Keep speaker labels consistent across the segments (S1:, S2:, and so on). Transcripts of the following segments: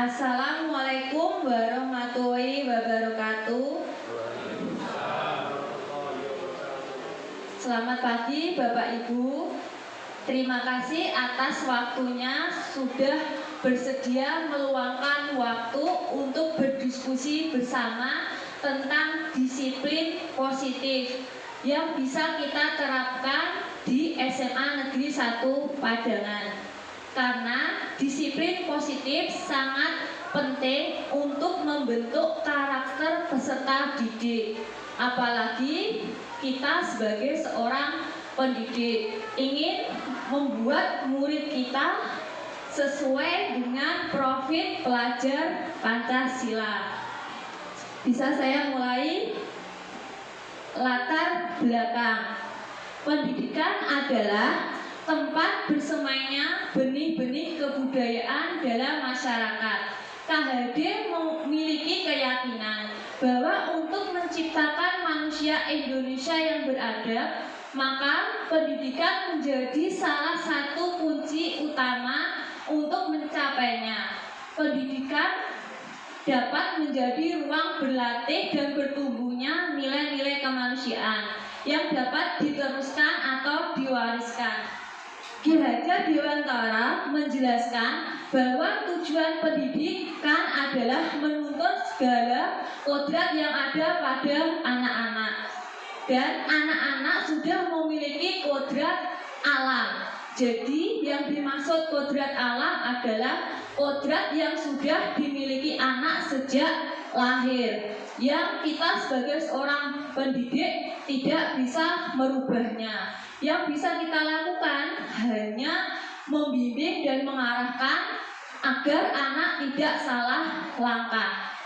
S1: Assalamualaikum warahmatullahi wabarakatuh. Selamat pagi Bapak Ibu. Terima kasih atas waktunya sudah bersedia meluangkan waktu untuk berdiskusi bersama tentang disiplin positif yang bisa kita terapkan di SMA Negeri 1 Padangan. Karena disiplin positif sangat penting untuk membentuk karakter peserta didik. Apalagi kita sebagai seorang pendidik ingin membuat murid kita sesuai dengan profil pelajar Pancasila. Bisa saya mulai? Latar belakang. Pendidikan adalah tempat bersemainya benih-benih kebudayaan dalam masyarakat. KHD memiliki keyakinan bahwa untuk menciptakan manusia Indonesia yang beradab, maka pendidikan menjadi salah satu kunci utama untuk mencapainya. Pendidikan dapat menjadi ruang berlatih dan bertumbuhnya nilai-nilai kemanusiaan yang dapat diteruskan atau diwariskan. Ki Hajar Dewantara menjelaskan bahwa tujuan pendidikan adalah menuntut segala kodrat yang ada pada anak-anak, dan anak-anak sudah memiliki kodrat alam. Jadi yang dimaksud kodrat alam adalah kodrat yang sudah dimiliki anak sejak lahir, yang kita sebagai seorang pendidik tidak bisa merubahnya. Yang bisa kita lakukan hanya membimbing dan mengarahkan agar anak tidak salah langkah.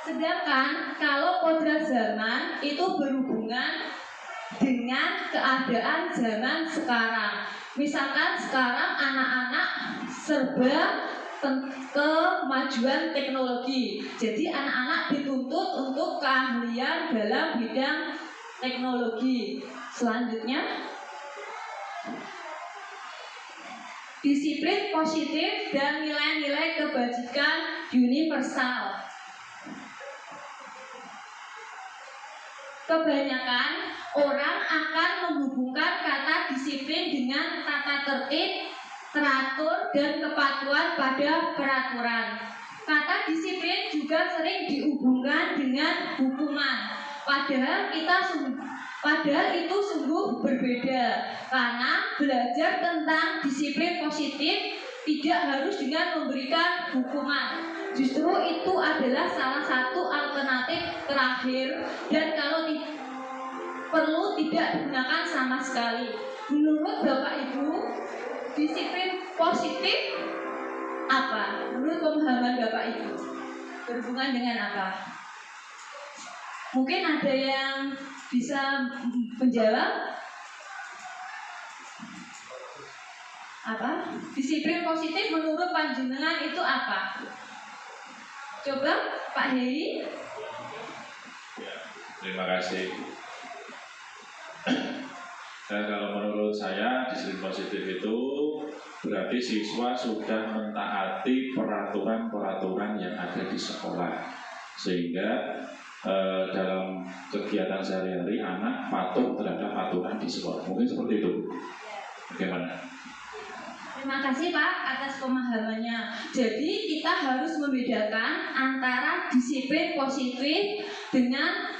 S1: Sedangkan kalau kodrat zaman itu berhubungan dengan keadaan zaman sekarang. Misalkan sekarang anak-anak serba kemajuan teknologi. Jadi anak-anak dituntut untuk keahlian dalam bidang teknologi. Selanjutnya, disiplin positif dan nilai-nilai kebajikan universal. Kebanyakan orang akan menghubungkan kata disiplin dengan tata tertib, teratur, dan kepatuhan pada peraturan. Kata disiplin juga sering dihubungkan dengan hukuman. Padahal itu sungguh berbeda, karena belajar tentang disiplin positif tidak harus dengan memberikan hukuman. Justru itu adalah salah satu alternatif terakhir, dan kalau perlu tidak digunakan sama sekali. Menurut Bapak Ibu, disiplin positif apa? Menurut pemahaman Bapak Ibu, berhubungan dengan apa? Mungkin ada yang bisa menjawab? Apa? Disiplin positif menurut panjenengan itu apa? Coba Pak Heri.
S2: Ya, terima kasih. Dan kalau menurut saya disiplin positif itu berarti siswa sudah mentaati peraturan-peraturan yang ada di sekolah, sehingga dalam kegiatan sehari-hari anak patuh terhadap aturan di sekolah. Mungkin seperti itu. Bagaimana?
S1: Terima kasih Pak atas pemahamannya. Jadi kita harus membedakan antara disiplin positif dengan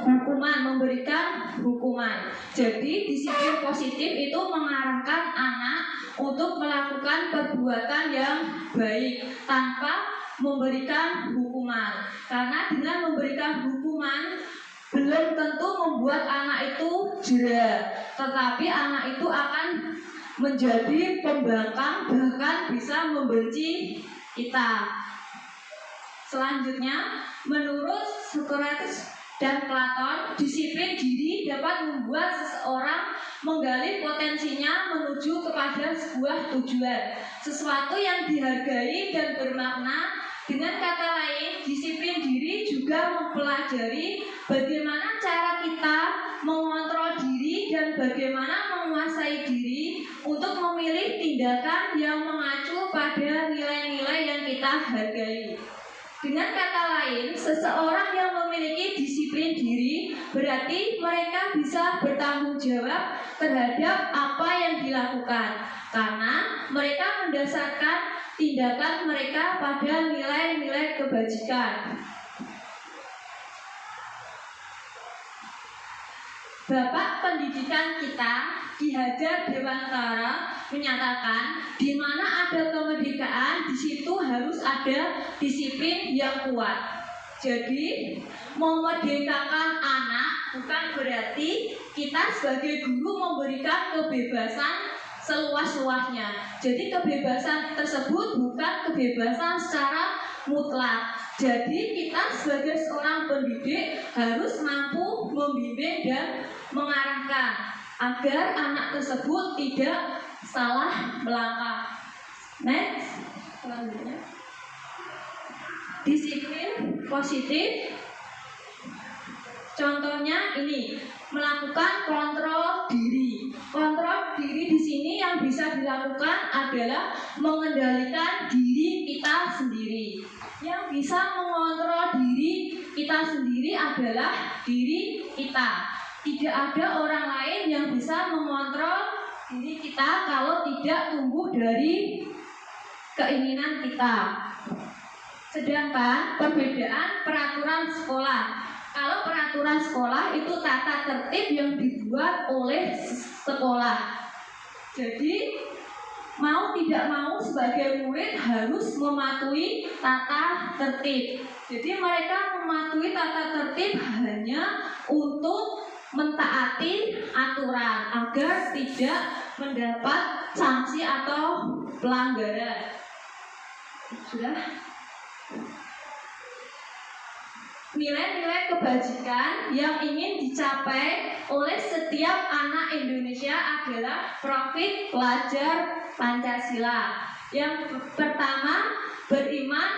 S1: hukuman, memberikan hukuman. Jadi disiplin positif itu mengarahkan anak untuk melakukan perbuatan yang baik tanpa memberikan hukuman. Karena dengan memberikan hukuman belum tentu membuat anak itu jera, tetapi anak itu akan menjadi pembangkang, bahkan bisa membenci kita. Selanjutnya, menurut Socrates dan Platon, disiplin diri dapat membuat seseorang menggali potensinya menuju kepada sebuah tujuan, sesuatu yang dihargai dan bermakna. Dengan kata lain, disiplin diri juga mempelajari bagaimana cara kita mengontrol diri dan dan bagaimana menguasai diri untuk memilih tindakan yang mengacu pada nilai-nilai yang kita hargai. Dengan kata lain, seseorang yang memiliki disiplin diri berarti mereka bisa bertanggung jawab terhadap apa yang dilakukan, karena mereka mendasarkan tindakan mereka pada nilai-nilai kebajikan. Bapak pendidikan kita Ki Hajar Dewantara menyatakan, di mana ada kemerdekaan, di situ harus ada disiplin yang kuat. Jadi, memerdekakan anak bukan berarti kita sebagai guru memberikan kebebasan seluas-luasnya. Jadi kebebasan tersebut bukan kebebasan secara mutlak. Jadi kita sebagai seorang pendidik harus mampu membimbing dan mengarahkan agar anak tersebut tidak salah melangkah. Next, selanjutnya. Disiplin positif. Contohnya ini, melakukan kontrol diri. Kontrol diri di sini yang bisa dilakukan adalah mengendalikan diri kita sendiri. Yang bisa mengontrol diri kita sendiri adalah diri kita. Tidak ada orang lain yang bisa mengontrol diri kita kalau tidak tumbuh dari keinginan kita. Sedangkan perbedaan peraturan sekolah. Kalau peraturan sekolah itu tata tertib yang dibuat oleh sekolah. Jadi mau tidak mau sebagai murid harus mematuhi tata tertib. Jadi mereka mematuhi tata tertib hanya untuk mentaati aturan agar tidak mendapat sanksi atau pelanggaran. Sudah? Nilai-nilai kebajikan yang ingin dicapai oleh setiap anak Indonesia adalah profit pelajar Pancasila. Yang pertama, beriman,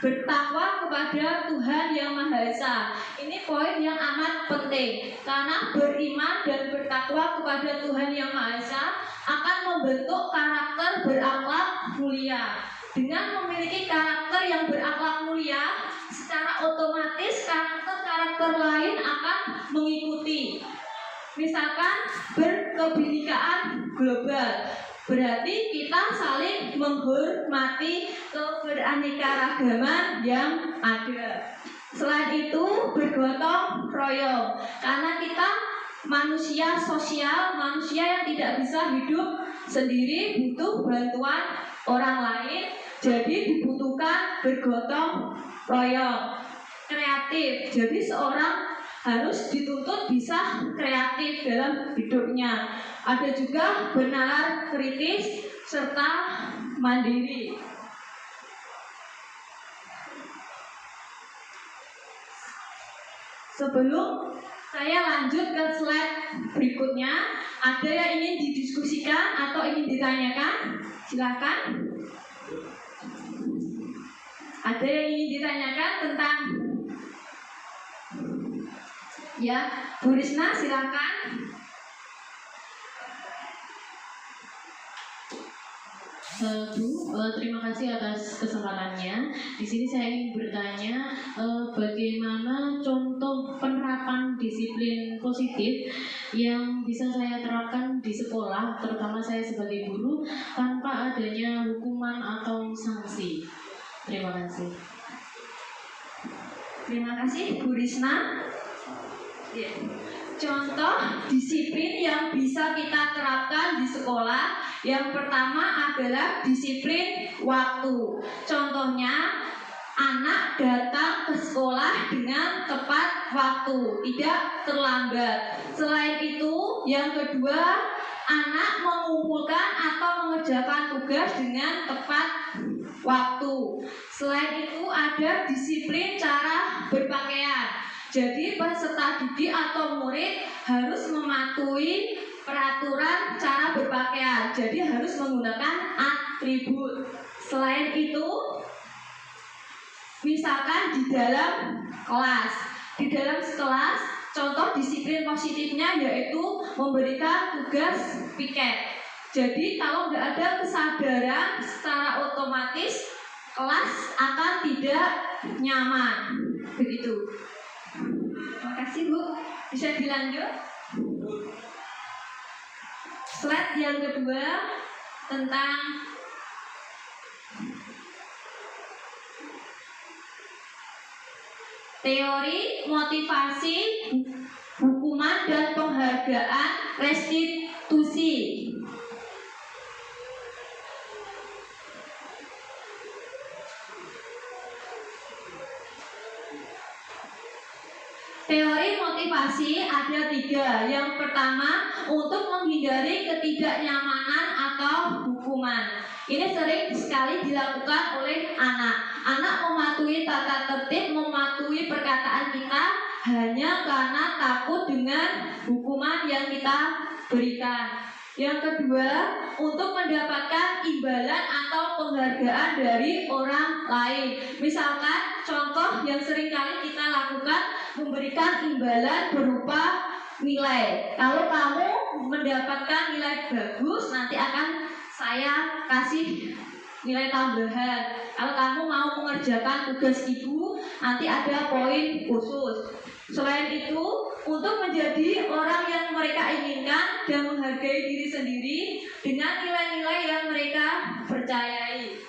S1: bertakwa kepada Tuhan Yang Maha Esa. Ini poin yang amat penting, karena beriman dan bertakwa kepada Tuhan Yang Maha Esa akan membentuk karakter berakhlak mulia. Dengan memiliki karakter yang berakhlak mulia, secara otomatis karakter-karakter lain akan mengikuti. Misalkan berkebinekaan global, berarti kita saling menghormati keberaneka-ragaman yang ada. Selain itu, bergotong royong, karena kita manusia sosial, manusia yang tidak bisa hidup sendiri, butuh bantuan orang lain. Jadi dibutuhkan bergotong royong. Kreatif, jadi seorang harus dituntut bisa kreatif dalam hidupnya. Ada juga bernalar kritis serta mandiri. Sebelum saya lanjut ke slide berikutnya, ada yang ingin didiskusikan atau ingin ditanyakan? Silakan. Ada yang ingin ditanyakan tentang, ya, Bu Risna, silakan.
S3: Terima kasih atas kesempatannya. Di sini saya ingin bertanya, bagaimana contoh penerapan disiplin positif yang bisa saya terapkan di sekolah, terutama saya sebagai guru, tanpa adanya hukuman atau sanksi. Terima kasih.
S1: Terima kasih Bu Risna. Ya. Contoh disiplin yang bisa kita terapkan di sekolah, yang pertama adalah disiplin waktu. Contohnya, anak datang ke sekolah dengan tepat waktu, tidak terlambat. Selain itu, yang kedua, anak mengumpulkan atau mengerjakan tugas dengan tepat waktu. Selain itu, ada disiplin cara berpakaian. Jadi peserta didik atau murid harus mematuhi peraturan cara berpakaian. Jadi harus menggunakan atribut. Selain itu, misalkan di dalam kelas contoh disiplin positifnya yaitu memberikan tugas piket. Jadi kalau nggak ada kesadaran, secara otomatis kelas akan tidak nyaman. Begitu. Terima kasih Bu. Bisa dilanjut. Slide yang kedua tentang teori motivasi, hukuman dan penghargaan restitusi. Teori motivasi ada 3. Yang pertama, untuk menghindari ketidaknyamanan atau hukuman. Ini sering sekali dilakukan oleh anak. Anak mematuhi tata tertib, mematuhi perkataan kita hanya karena takut dengan hukuman yang kita berikan. Yang kedua, untuk mendapatkan imbalan atau penghargaan dari orang lain. Misalkan contoh yang sering kali kita lakukan, memberikan imbalan berupa nilai. Kalau kamu mendapatkan nilai bagus, nanti akan saya kasih nilai tambahan. Kalau kamu mau mengerjakan tugas ibu, nanti ada poin khusus. Selain itu, untuk menjadi orang yang mereka inginkan dan menghargai diri sendiri dengan nilai-nilai yang mereka percayai.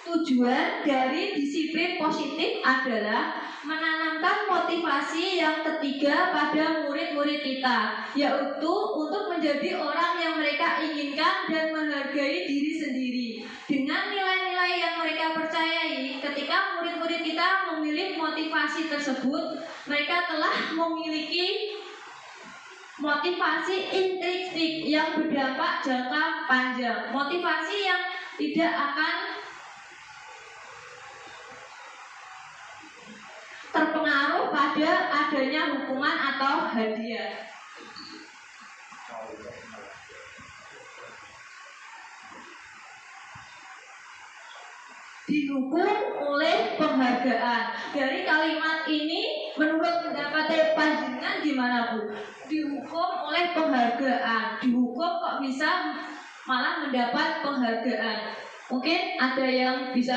S1: Tujuan dari disiplin positif adalah menanamkan motivasi yang ketiga pada murid-murid kita, yaitu untuk menjadi orang yang mereka inginkan dan menghargai diri sendiri. Dengan nilai-nilai yang mereka percayai, ketika murid-murid kita memilih motivasi tersebut, mereka telah memiliki motivasi intrinsik yang berdampak jangka panjang. Motivasi yang tidak akan terpengaruh pada adanya hukuman atau hadiah. Dihukum oleh penghargaan. Dari kalimat ini menurut pendapat panjenengan gimana Bu? Dihukum oleh penghargaan. Dihukum kok bisa malah mendapat penghargaan? Mungkin ada yang bisa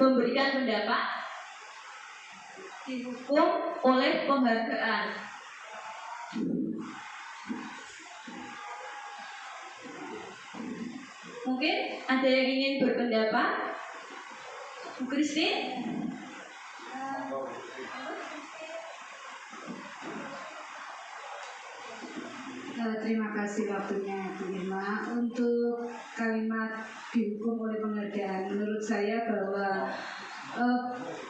S1: memberikan pendapat? Dihukum oleh penghargaan. Mungkin ada yang ingin berpendapat? Bu Christine?
S4: Terima kasih waktunya Bu Irma. Untuk kalimat dihukum oleh penghargaan, menurut saya bahwa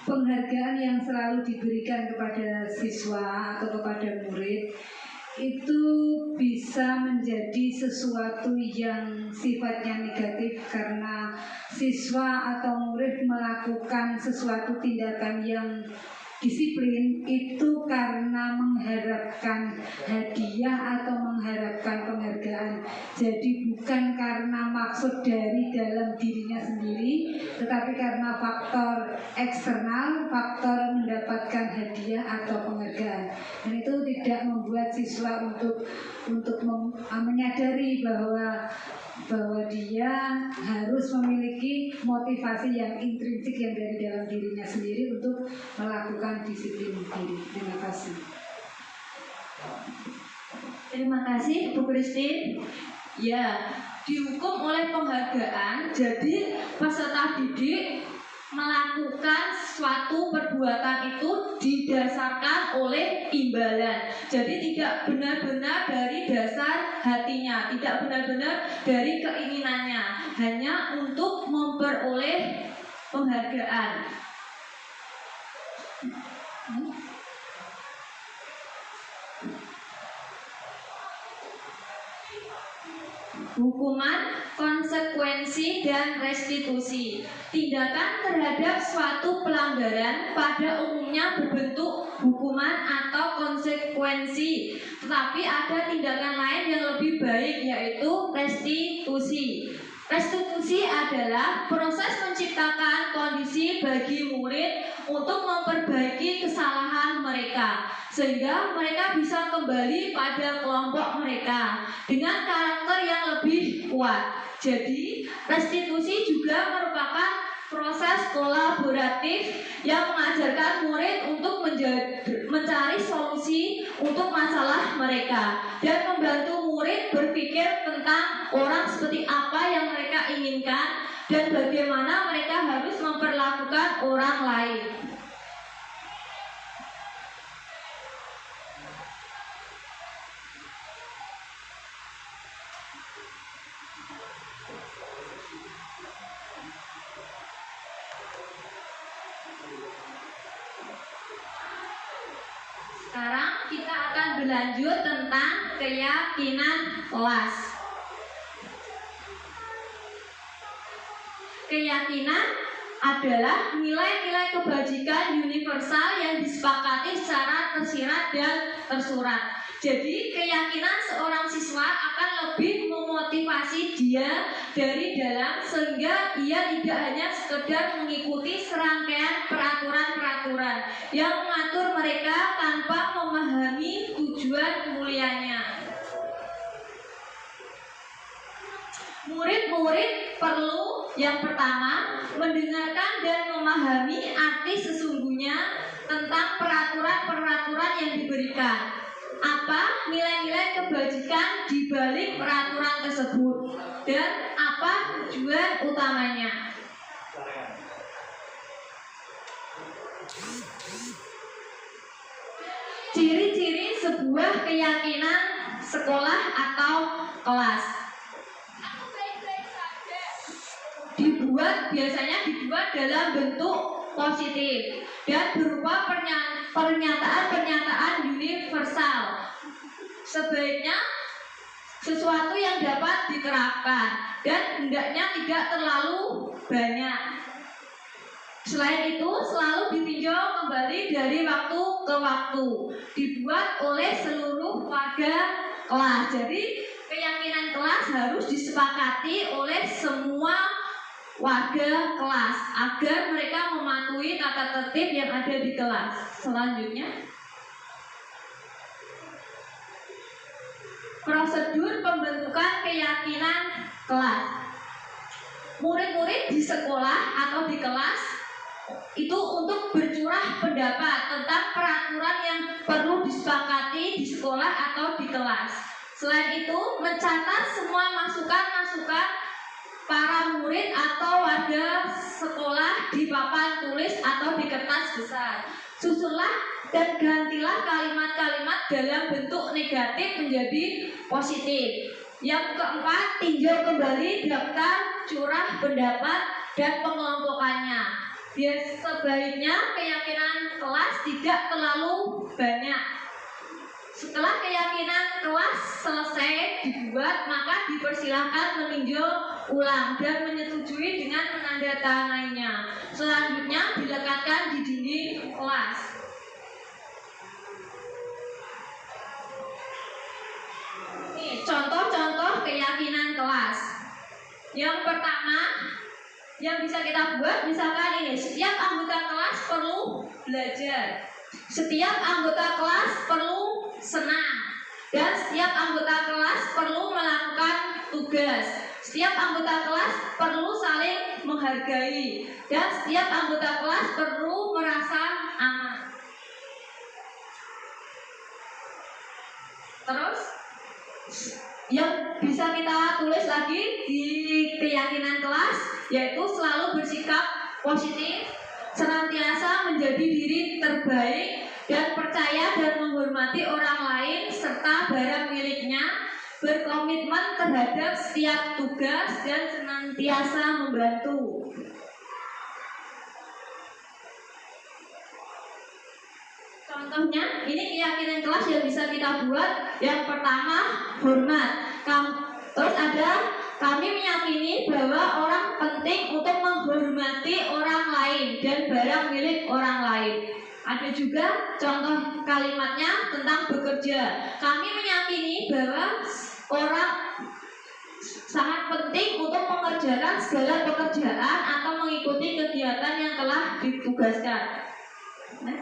S4: penghargaan yang selalu diberikan kepada siswa atau kepada murid itu bisa menjadi sesuatu yang sifatnya negatif karena siswa atau murid melakukan sesuatu tindakan yang disiplin itu karena mengharapkan hadiah atau mengharapkan penghargaan. Jadi bukan karena maksud dari dalam dirinya sendiri, tetapi karena faktor eksternal, faktor mendapatkan hadiah atau penghargaan. Dan itu tidak membuat siswa untuk menyadari bahwa dia harus memiliki motivasi yang intrinsik yang dari dalam dirinya sendiri untuk melakukan disiplin diri. Terima kasih.
S1: Terima kasih Bu Christine. Ya, dihukum oleh penghargaan. Jadi peserta didik melakukan suatu perbuatan itu didasarkan oleh imbalan. Jadi tidak benar-benar dari dasar hatinya, tidak benar-benar dari keinginannya, hanya untuk memperoleh penghargaan. Hukuman, konsekuensi, dan restitusi. Tindakan terhadap suatu pelanggaran pada umumnya berbentuk hukuman atau konsekuensi, tetapi ada tindakan lain yang lebih baik, yaitu restitusi. Restitusi adalah proses menciptakan kondisi bagi murid untuk memperbaiki kesalahan mereka, sehingga mereka bisa kembali pada kelompok mereka dengan karakter yang lebih kuat. Jadi, restitusi juga merupakan proses kolaboratif yang mengajarkan murid untuk mencari solusi untuk masalah mereka dan membantu murid berpikir tentang orang seperti apa yang mereka inginkan dan bagaimana mereka harus memperlakukan orang lain. Sekarang kita akan berlanjut tentang keyakinan kelas. Keyakinan adalah nilai-nilai kebajikan universal yang disepakati secara tersirat dan tersurat. Jadi keyakinan seorang siswa akan lebih memotivasi dia dari dalam, sehingga ia tidak hanya sekedar mengikuti serangkaian peraturan-peraturan yang mengatur mereka tanpa memahami tujuan mulianya. Murid-murid perlu yang pertama mendengarkan dan memahami arti sesungguhnya tentang peraturan-peraturan yang diberikan. Apa nilai-nilai kebajikan di balik peraturan tersebut dan apa tujuan utamanya. Ciri-ciri sebuah keyakinan sekolah atau kelas. Biasanya dibuat dalam bentuk positif dan berupa pernyataan-pernyataan universal. Sebaiknya sesuatu yang dapat diterapkan dan hendaknya tidak terlalu banyak. Selain itu, selalu ditinjau kembali dari waktu ke waktu, dibuat oleh seluruh warga kelas. Jadi keyakinan kelas harus disepakati oleh semua warga kelas agar mereka mematuhi tata tertib yang ada di kelas. Selanjutnya, prosedur pembentukan keyakinan kelas. Murid-murid di sekolah atau di kelas itu untuk bercurah pendapat tentang peraturan yang perlu disepakati di sekolah atau di kelas. Selain itu, mencatat semua masukan-masukan para murid atau warga sekolah di papan tulis atau di kertas besar. Susunlah dan gantilah kalimat-kalimat dalam bentuk negatif menjadi positif. Yang keempat, tinjau kembali daftar curah pendapat dan pengelompokannya. Biar sebaiknya keyakinan kelas tidak terlalu banyak. Setelah keyakinan kelas selesai dibuat, maka dipersilahkan meninjau ulang dan menyetujui dengan menandatanganinya. Selanjutnya dilekatkan di dinding kelas. Ini contoh-contoh keyakinan kelas. Yang pertama yang bisa kita buat, misalkan ini, setiap anggota kelas perlu belajar. Setiap anggota kelas perlu senang, dan setiap anggota kelas perlu melakukan tugas. Setiap anggota kelas perlu saling menghargai, dan setiap anggota kelas perlu merasa aman. Terus yang bisa kita tulis lagi di keyakinan kelas, yaitu selalu bersikap positif, senantiasa menjadi diri terbaik, dan percaya dan menghormati orang lain serta barang miliknya, berkomitmen terhadap setiap tugas dan senantiasa membantu. Contohnya, ini keyakinan kelas yang bisa kita buat. Yang pertama, hormat. Terus ada, kami meyakini bahwa orang penting untuk menghormati orang lain dan barang milik orang lain. Ada juga contoh kalimatnya tentang bekerja. Kami meyakini bahwa sangat penting untuk mengerjakan segala pekerjaan atau mengikuti kegiatan yang telah ditugaskan. Nah,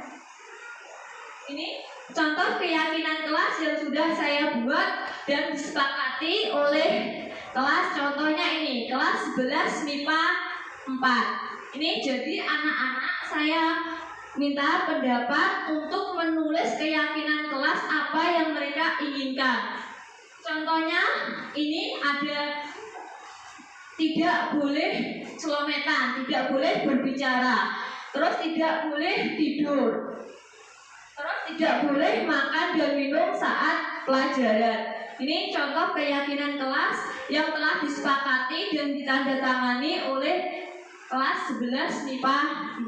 S1: ini contoh keyakinan kelas yang sudah saya buat dan disepakati oleh kelas. Contohnya ini, kelas 11 MIPA 4. Ini jadi anak-anak saya minta pendapat untuk menulis keyakinan kelas apa yang mereka inginkan. Contohnya ini ada tidak boleh selometan, tidak boleh berbicara, terus tidak boleh tidur, terus tidak boleh makan dan minum saat pelajaran. Ini contoh keyakinan kelas yang telah disepakati dan ditandatangani oleh kelas 11 MIPA 4.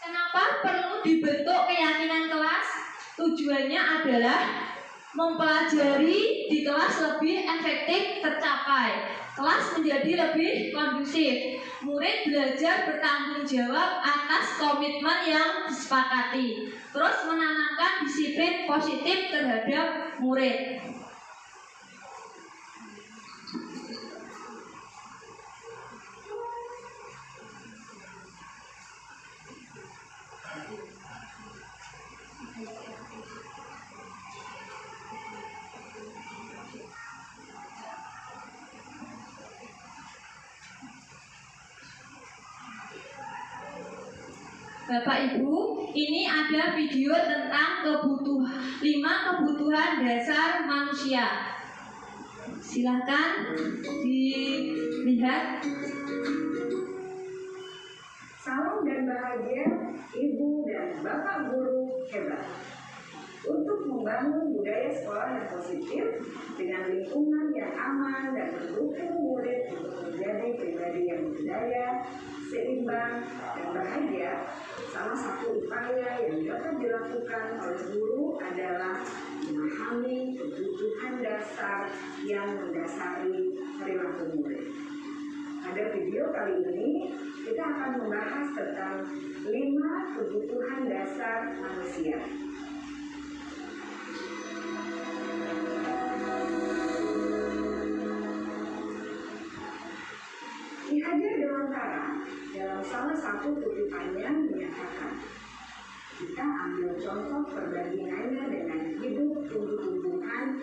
S1: Kenapa perlu dibentuk keyakinan kelas? Tujuannya adalah mempelajari di kelas lebih efektif tercapai. Kelas menjadi lebih kondusif. Murid belajar bertanggung jawab atas komitmen yang disepakati. Terus menanamkan disiplin positif terhadap murid. Bapak Ibu, ini ada video tentang 5 kebutuhan dasar manusia. Silakan dilihat.
S5: Salam dan bahagia Ibu dan Bapak guru hebat. Untuk membangun budaya sekolah yang positif dengan lingkungan yang aman dan mendukung murid untuk menjadi pribadi yang berdaya, seimbang, dan bahagia, salah satu upaya yang dapat dilakukan oleh guru adalah memahami kebutuhan dasar yang mendasari perilaku murid. Pada video kali ini, kita akan membahas tentang 5 kebutuhan dasar manusia. Ki Hajar Dewantara dalam salah satu kutipannya menyatakan, kita ambil contoh perbandingannya dengan hidup tumbuh-tumbuhan.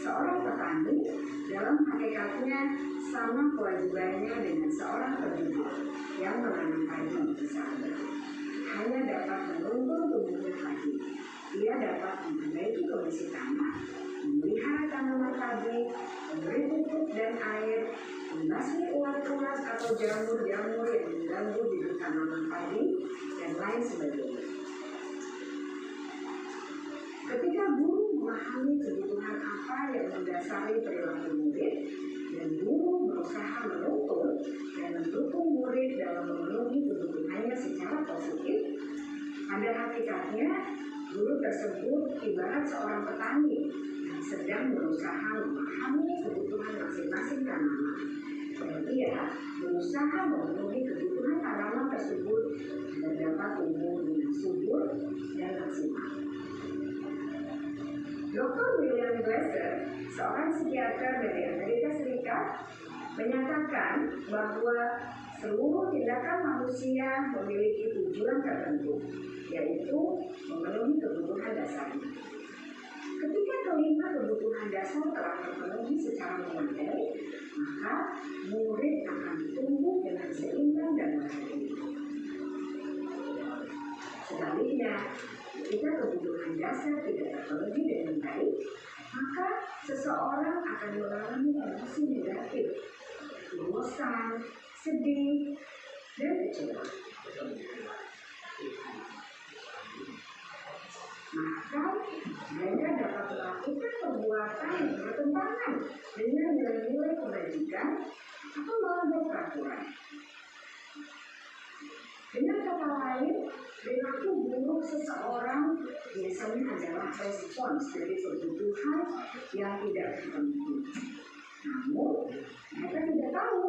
S5: Seorang petani dalam hakikatnya sama kewajibannya dengan seorang penduduk yang menanam padi misalnya. Hanya dapat menuntun tumbuhnya padi. Ia dapat memperbaiki kondisi tanah, memelihara tanaman padi, memberi pupuk dan air, membasmi ulat-ulat atau jamur-jamur yang mengganggu bibit tanaman padi, dan lain sebagainya. Ketika guru memahami kebutuhan apa yang mendasari perilaku murid, dan guru berusaha menuntun dan mendukung murid dalam memenuhi kebutuhannya secara positif, pada hakikatnya guru tersebut ibarat seorang petani yang sedang berusaha memahami kebutuhan masing-masing tanaman, dan ia berusaha memenuhi kebutuhan tanaman tersebut agar dapat tumbuh dengan subur dan maksimal. Dr. William Glasser, seorang psikiater dari Amerika Serikat, menyatakan bahwa seluruh tindakan manusia memiliki tujuan tertentu, yaitu memenuhi kebutuhan dasarnya. Ketika kelima kebutuhan dasar telah terpenuhi secara memadai, maka murid akan tumbuh dengan seimbang dan bahagia. Sebaliknya, ketika kebutuhan dasar tidak terpenuhi dengan baik, maka seseorang akan mengalami emosi negatif, bosan, sedih, dan kecewa. Maka mereka dapat melakukan perbuatan yang bertentangan dengan nilai-nilai kebajikan atau malah berperaturan. Dengan kata lain, perilaku buruk seseorang biasanya adalah respons dari kebutuhan yang tidak terpenuhi. Namun, mereka tidak tahu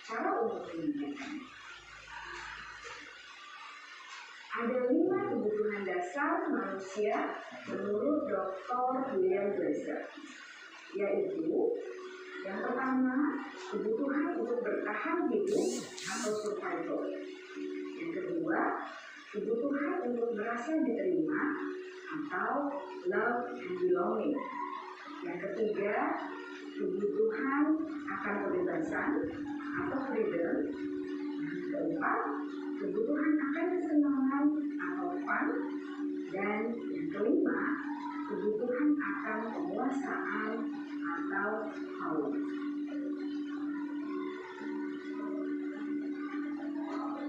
S5: cara untuk menunjukkannya. Ada 5 kebutuhan dasar dasar manusia menurut Dr. William Glasser, yaitu yang pertama, kebutuhan untuk bertahan hidup atau survival. Yang kedua, kebutuhan untuk merasa diterima atau love and belonging. Yang ketiga, kebutuhan akan kebebasan atau freedom. Yang keempat, kebutuhan akan kesenangan atau fun. Dan yang kelima, kebutuhan akan penguasaan atau power.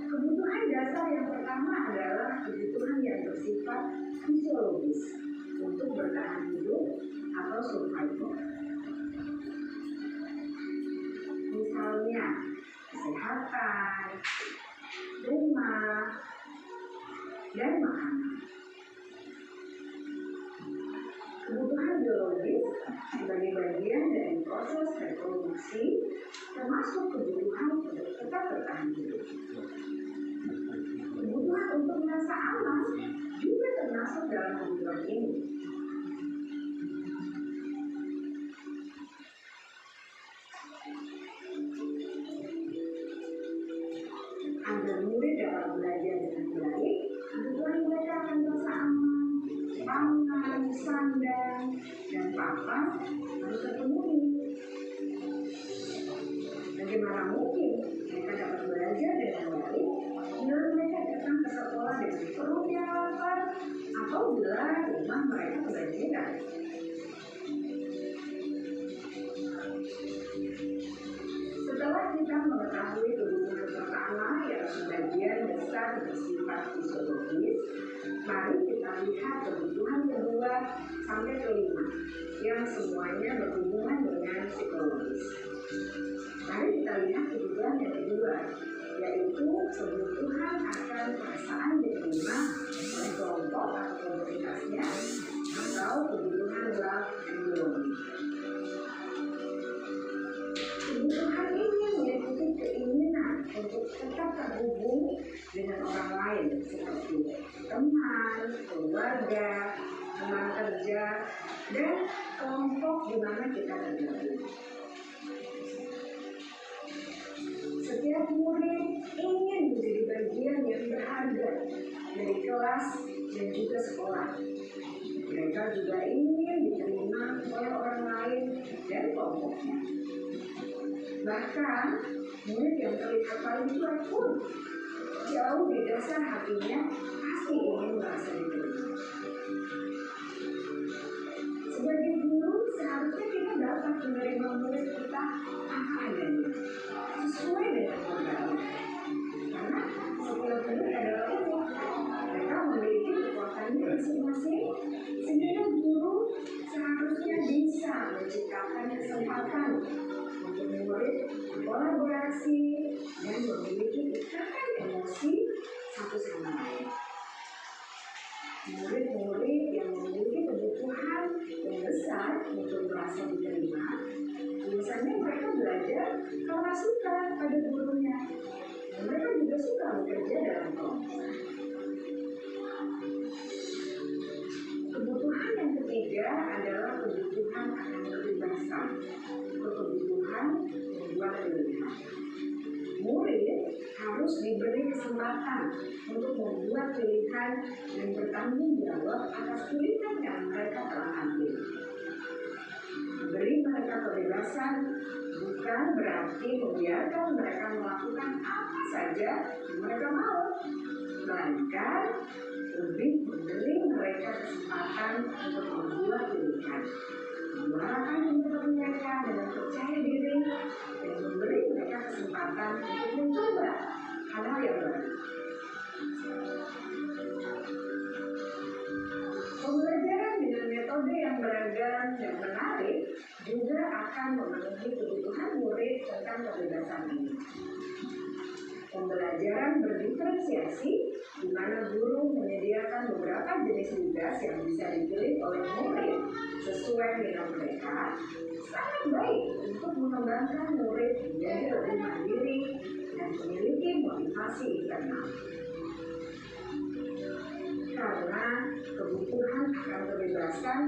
S5: Kebutuhan dasar yang pertama adalah kebutuhan yang bersifat fisiologis untuk bertahan hidup atau survival. Misalnya, kesehatan, rumah, dan makanan. Kebutuhan biologis sebagai bagian dari proses reproduksi termasuk kebutuhan untuk tetap bertahan hidup. Kebutuhan untuk merasa aman juga termasuk dalam kebutuhan ini. Agar murid dapat belajar dengan baik, kebutuhan mereka akan merasa aman, pangan, sandang, dan papan harus terpenuhi. Bagaimana mungkin mereka dapat belajar dengan baik bila mereka datang ke sekolah dengan perut yang lapar atau bila rumah mereka kebanjiran? Setelah kita mengetahui kebutuhan pertama yang sebagian besar bersifat fisiologis, mari kita lihat kebutuhan kedua sampai kelima yang semuanya berhubungan dengan psikologis. Mari kita lihat kebutuhan yang kedua, yaitu kebutuhan akan perasaan diterima oleh kelompok atau komunitasnya atau kebutuhan love and belonging. Kebutuhan ini meliputi keinginan untuk tetap terhubung dengan orang lain seperti teman, keluarga, teman kerja, dan kelompok di mana kita tergabung. Setiap murid ingin menjadi bagian yang berharga dari kelas dan juga sekolah. Mereka juga ingin diterima oleh orang lain dan kelompoknya. Bahkan, murid yang terlihat paling cuek pun jauh di dasar hatinya pasti ingin merasa diterima. Sebagai guru, seharusnya kita dapat menerima murid kita apa adanya, sesuai dengan modal. Karena setiap murid adalah unik. Mereka memiliki kekuatannya masing-masing, sehingga guru seharusnya bisa menciptakan kesempatan untuk murid berkolaborasi dan memiliki ikatan emosi satu sama lain. Murid-murid yang memiliki kebutuhan yang besar untuk merasa diterima, biasanya mereka belajar karena suka pada gurunya. Dan mereka juga suka bekerja dalam kelompok. Kebutuhan yang ketiga adalah kebutuhan akan kebebasan atau kebutuhan membuat pilihan. Murid harus diberi kesempatan untuk membuat pilihan dan bertanggung jawab atas pilihan yang mereka telah ambil. Memberi mereka kebebasan bukan berarti membiarkan mereka melakukan apa saja yang mereka mau, melainkan lebih memberi mereka kesempatan untuk membuat pilihan, menyuarakan pendapat mereka dengan percaya diri, dan memberi mereka kesempatan untuk mencoba hal-hal yang baru. Pembelajaran dengan metode yang beragam dan menarik juga akan memenuhi kebutuhan murid tentang kebebasan ini. Pembelajaran berdiferensiasi, di mana guru menyediakan beberapa jenis tugas yang bisa dipilih oleh murid sesuai dengan mereka, sangat baik untuk mengembangkan murid menjadi lebih mandiri dan memiliki motivasi internal. Karena tentang kebebasan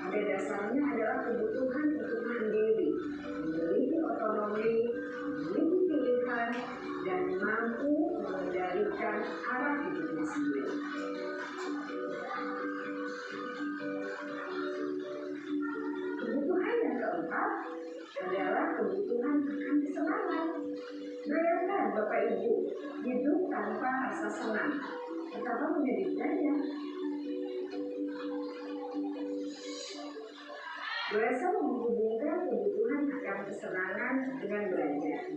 S5: pada dasarnya adalah kebutuhan untuk mandiri, memiliki otonomi, memiliki pilihan, dan mampu mengendalikan arah hidupnya sendiri. Kebutuhan yang keempat adalah kebutuhan akan kesenangan. Bayangkan Bapak Ibu hidup tanpa rasa senang, betapa menyedihkannya. Dosen menghubungkan kebutuhan akan kesenangan dengan belajar.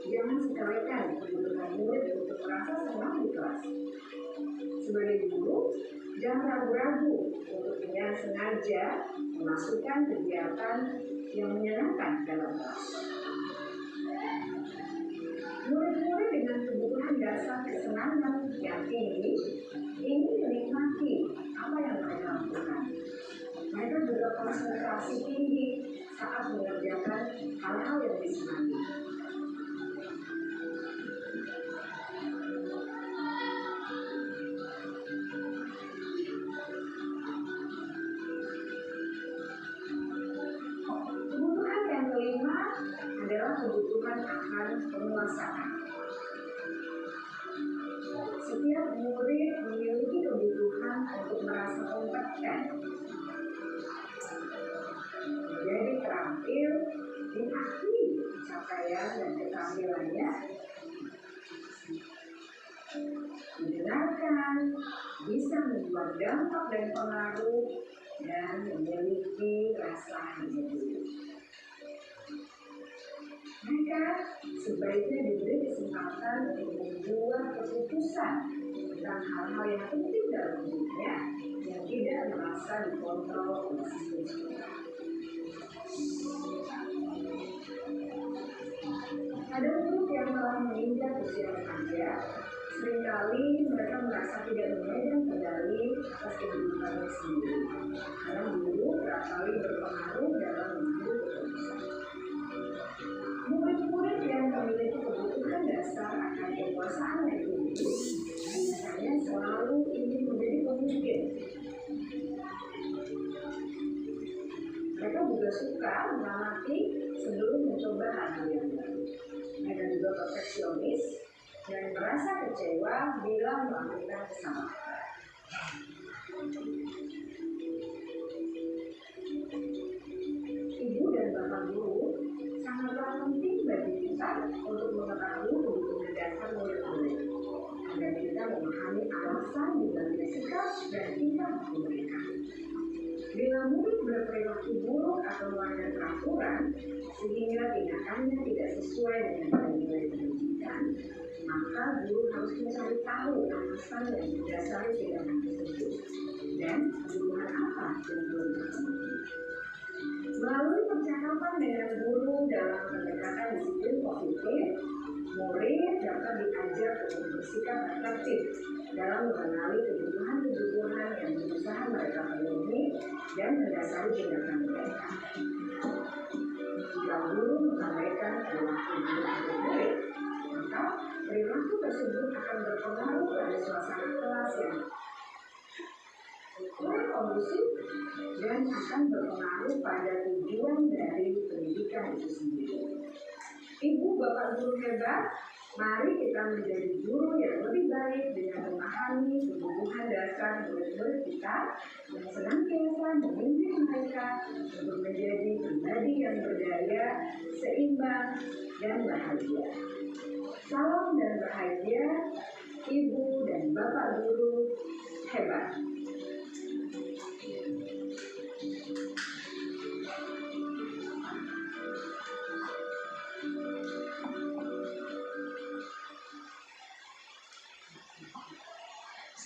S5: Jangan sepelekan kebutuhan murid untuk merasa senang di kelas. Sebagai guru, jangan ragu-ragu untuk dengan sengaja memasukkan kegiatan yang menyenangkan dalam kelas. Murid-murid dengan kebutuhan dasar kesenangan yang tinggi ingin menikmati apa yang mereka lakukan. Mereka juga konsentrasi tinggi saat mengerjakan hal-hal yang disenangi. Kebutuhan yang kelima adalah kebutuhan akan penguasaan. Setiap murid memiliki kebutuhan untuk merasa kompeten, menjadi terampil, mengakui capaian dan keterampilannya, mendengarkan, bisa membuat dampak dan pengaruh, dan memiliki rasa hidup. Mereka sebaiknya diberi kesempatan untuk membuat keputusan tentang hal-hal yang penting dalam hidupnya yang tidak merasa dikontrol oleh sistem sekolah. Ada murid yang telah menginjak usia remaja, seringkali mereka merasa tidak memegang kendali atas kehidupannya sendiri, karena guru kerap kali berpengaruh dalam mengambil keputusan. Murid-murid yang memiliki kebutuhan dasar akan kekuasaan yang tinggi biasanya selalu ingin menjadi pemimpin. Mereka juga suka mengamati sebelum mencoba hal yang baru. Mereka juga perfeksionis dan merasa kecewa bila melakukan kesalahan. Ibu dan bapak guru sangatlah penting bagi kita untuk mengetahui kebutuhan dasar murid-murid agar kita memahami alasan dibalik sikap dan tingkah laku mereka. Bila murid berperilaku buruk atau melanggar peraturan sehingga tindakannya tidak sesuai dengan nilai pendidikan, maka guru harus mencari tahu alasan yang mendasari tindakan tersebut dan kebutuhan apa yang perlu dipenuhi. Melalui percakapan dengan guru dalam pendekatan disiplin positif, murid dapat diajar untuk bersikap efektif dalam mengenali kebutuhan-kebutuhan yang berusaha mereka penuhi dan mendasari tindakan mereka. Jika guru mengabaikan perilaku murid, maka perilaku tersebut akan berpengaruh pada suasana kelas yang kurang kondusif dan akan berpengaruh pada tujuan dari pendidikan itu sendiri. Ibu bapak guru hebat, mari kita menjadi guru yang lebih baik dengan memahami kebutuhan dasar murid-murid kita yang senantiasa memimpin mereka untuk menjadi pribadi yang berdaya, seimbang, dan bahagia. Salam dan bahagia, ibu dan bapak guru hebat.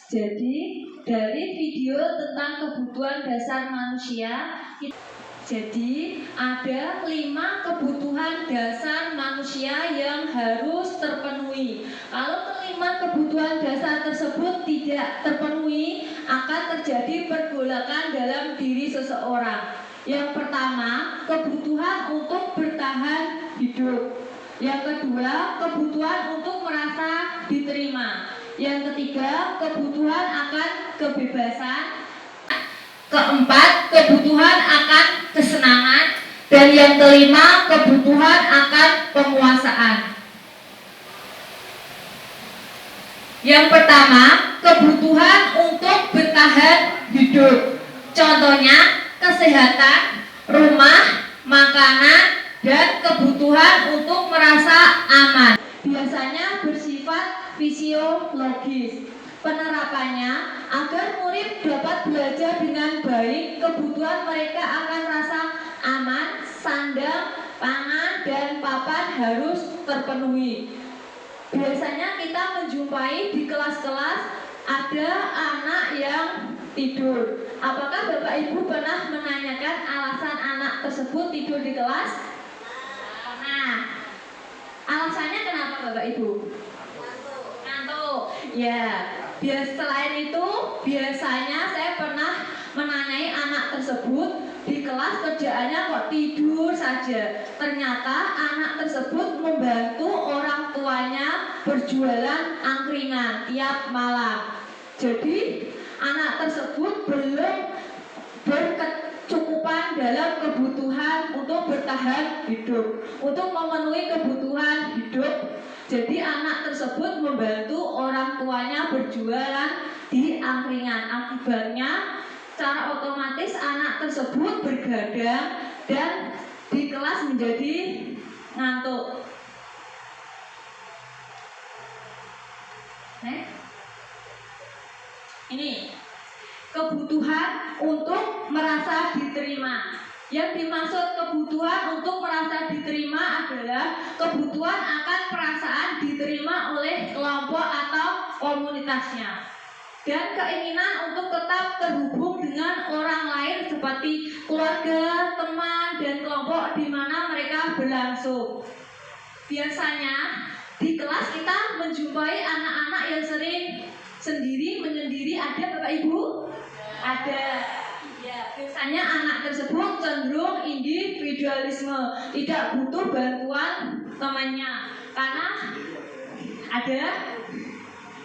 S1: Jadi dari video tentang kebutuhan dasar manusia, jadi ada 5 kebutuhan dasar manusia yang harus terpenuhi. Kalau kelima kebutuhan dasar tersebut tidak terpenuhi, akan terjadi pergolakan dalam diri seseorang. Yang pertama, kebutuhan untuk bertahan hidup. Yang kedua, kebutuhan untuk merasa diterima. Yang ketiga, kebutuhan akan kebebasan. Keempat, kebutuhan akan kesenangan. Dan yang kelima, kebutuhan akan penguasaan. Yang pertama, kebutuhan untuk bertahan hidup. Contohnya, kesehatan, rumah, makanan, dan kebutuhan untuk merasa aman. Biasanya bersifat fisiologis. Penerapannya, agar murid dapat belajar dengan baik, kebutuhan mereka akan rasa aman, sandang, pangan, dan papan harus terpenuhi. Biasanya kita menjumpai di kelas-kelas ada anak yang tidur. Apakah Bapak Ibu pernah menanyakan alasan anak tersebut tidur di kelas? Nah, alasannya kenapa Bapak Ibu? Ngantuk. Ya, selain itu biasanya saya pernah menanyai anak tersebut di kelas kerjaannya kok tidur saja. Ternyata anak tersebut membantu orang tuanya berjualan angkringan tiap malam. Jadi anak tersebut belum berkecukupan dalam kebutuhan untuk bertahan hidup, untuk memenuhi kebutuhan hidup. Jadi anak tersebut membantu orang tuanya berjualan di angkringan. Akibatnya secara otomatis anak tersebut bergadang dan di kelas menjadi ngantuk. Ini kebutuhan untuk merasa diterima. Yang dimaksud kebutuhan untuk merasa diterima adalah kebutuhan akan perasaan diterima oleh kelompok atau komunitasnya, dan keinginan untuk tetap terhubung dengan orang lain seperti keluarga, teman, dan kelompok di mana mereka berlangsung. Biasanya di kelas kita menjumpai anak-anak yang sering sendiri menyendiri. Ada Bapak Ibu? Ada. Ya, biasanya anak tersebut cenderung individualisme, tidak butuh bantuan temannya karena ada.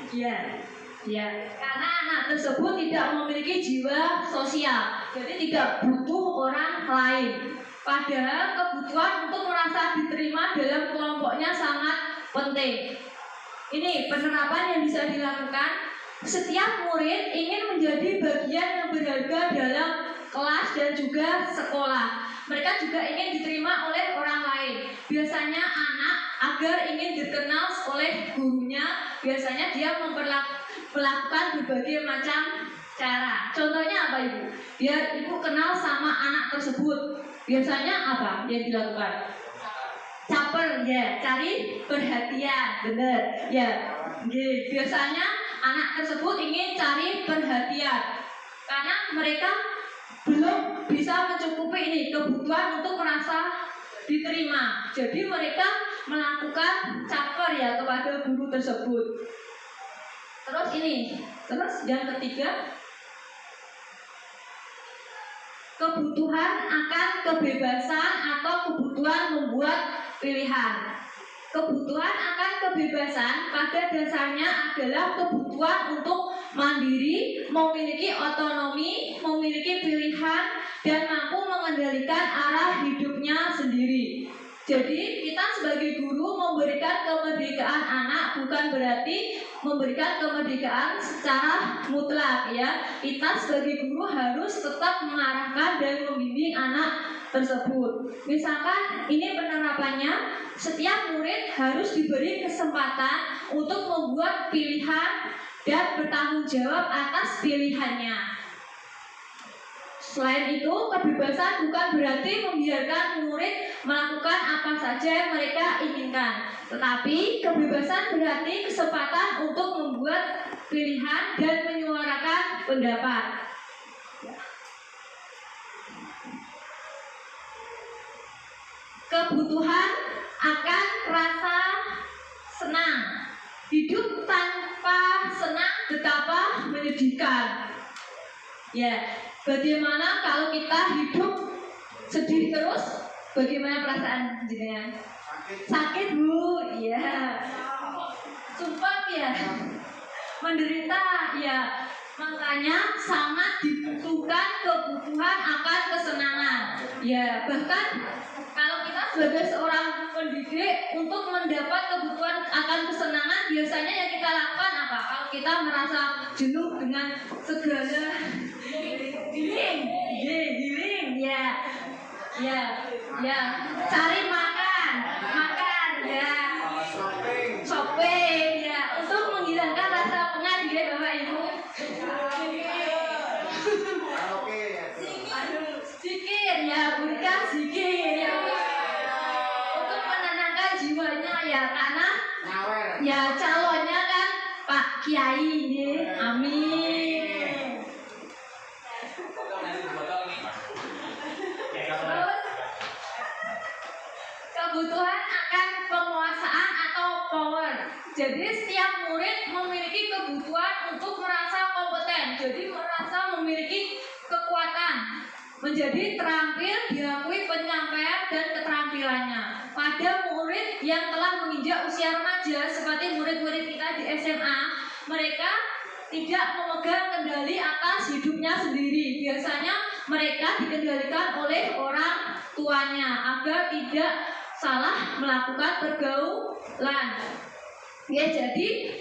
S1: Ya, karena anak tersebut tidak memiliki jiwa sosial, jadi tidak butuh orang lain. Padahal kebutuhan untuk merasa diterima dalam kelompoknya sangat penting. Ini penerapan yang bisa dilakukan. Setiap murid ingin menjadi bagian yang berharga dalam kelas dan juga sekolah. Mereka juga ingin diterima oleh orang lain. Biasanya anak agar ingin dikenal oleh gurunya, biasanya dia melakukan berbagai macam cara. Contohnya apa Ibu? Biar Ibu kenal sama anak tersebut. Biasanya apa yang dilakukan? Caper, ya, cari perhatian, benar. Ya, biasanya anak tersebut ingin cari perhatian karena mereka belum bisa mencukupi ini kebutuhan untuk merasa diterima. Jadi mereka melakukan caper ya kepada guru tersebut. Terus yang ketiga, kebutuhan akan kebebasan atau kebutuhan membuat pilihan. Kebutuhan akan kebebasan pada dasarnya adalah kebutuhan untuk mandiri, memiliki otonomi, memiliki pilihan, dan mampu mengendalikan arah hidupnya sendiri. Jadi kita sebagai guru memberikan kemerdekaan anak bukan berarti memberikan kemerdekaan secara mutlak ya. Kita sebagai guru harus tetap mengarahkan dan membimbing anak tersebut. Misalkan ini penerapannya, setiap murid harus diberi kesempatan untuk membuat pilihan dan bertanggung jawab atas pilihannya. Selain itu, kebebasan bukan berarti membiarkan murid melakukan apa saja yang mereka inginkan. Tetapi kebebasan berarti kesempatan untuk membuat pilihan dan menyuarakan pendapat. Kebutuhan akan rasa senang. Hidup tanpa senang betapa menyedihkan. Ya, bagaimana kalau kita hidup sedih terus? Bagaimana perasaan jenengan? Sakit Bu, ya. Sumpah ya. Menderita ya. Makanya sangat dibutuhkan kebutuhan akan kesenangan. Ya, bahkan kalau kita sebagai seorang pendidik untuk mendapat kebutuhan akan kesenangan, biasanya yang kita lakukan apa? Kalau kita merasa jenuh dengan segala giling, ya, cari makan, ya, shopping, ya, untuk menghilangkan rasa penat, ya, Bapak Ibu. Zikir, ya, bukan zikir, ya, untuk menenangkan jiwanya, ya, karena ya calonnya kan Pak Kiai, ya, amin. Kebutuhan akan penguasaan atau power. Jadi setiap murid memiliki kebutuhan untuk merasa kompeten. Jadi merasa memiliki kekuatan, menjadi terampil diakui penyampaian dan keterampilannya. Pada murid yang telah menginjak usia remaja seperti murid-murid kita di SMA, mereka tidak memegang kendali atas hidupnya sendiri. Biasanya mereka dikendalikan oleh orang tuanya agar tidak salah melakukan pergaulan. Ya, jadi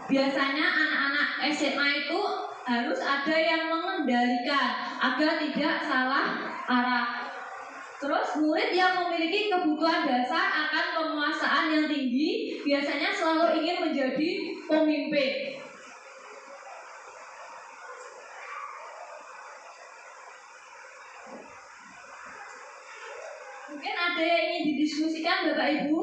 S1: biasanya anak-anak SMA itu harus ada yang mengendalikan agar tidak salah arah. Terus murid yang memiliki kebutuhan dasar akan penguasaan yang tinggi biasanya selalu ingin menjadi pemimpin. Mungkin ada yang ingin didiskusikan Bapak Ibu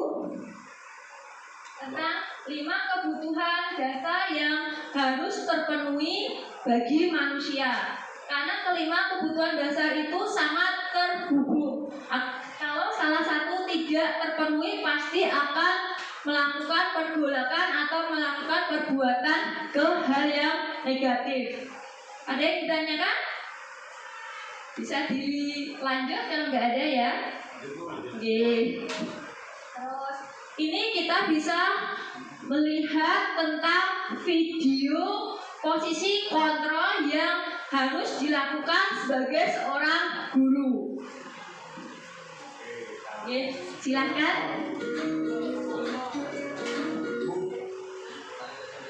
S1: tentang 5 kebutuhan dasar yang harus terpenuhi bagi manusia. Karena kelima kebutuhan dasar itu sangat terhubung. Kalau salah satu tidak terpenuhi pasti akan melakukan pergolakan atau melakukan perbuatan ke hal yang negatif. Ada yang ditanyakan? Bisa dilanjut kalau nggak ada ya. Oke. Terus ini kita bisa melihat tentang video posisi kontrol yang harus dilakukan sebagai seorang guru. Oke, silakan.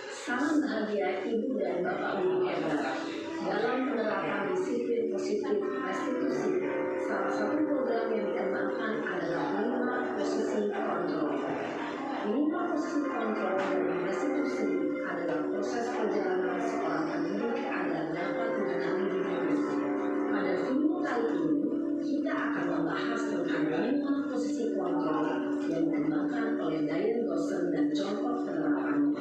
S5: Salam bahagia Ibu dan Bapak Guru hebat. Dalam penerapan disiplin positif restitusi, salah satu program yang dikembangkan adalah 5 posisi kontrol. 5 posisi kontrol dalam restitusi adalah proses perjalanan seorang pendidik agar dapat mengenali diri. Pada video kali ini, kita akan membahas tentang 5 posisi kontrol yang dikembangkan oleh Diane Gosling dan contoh penerapannya.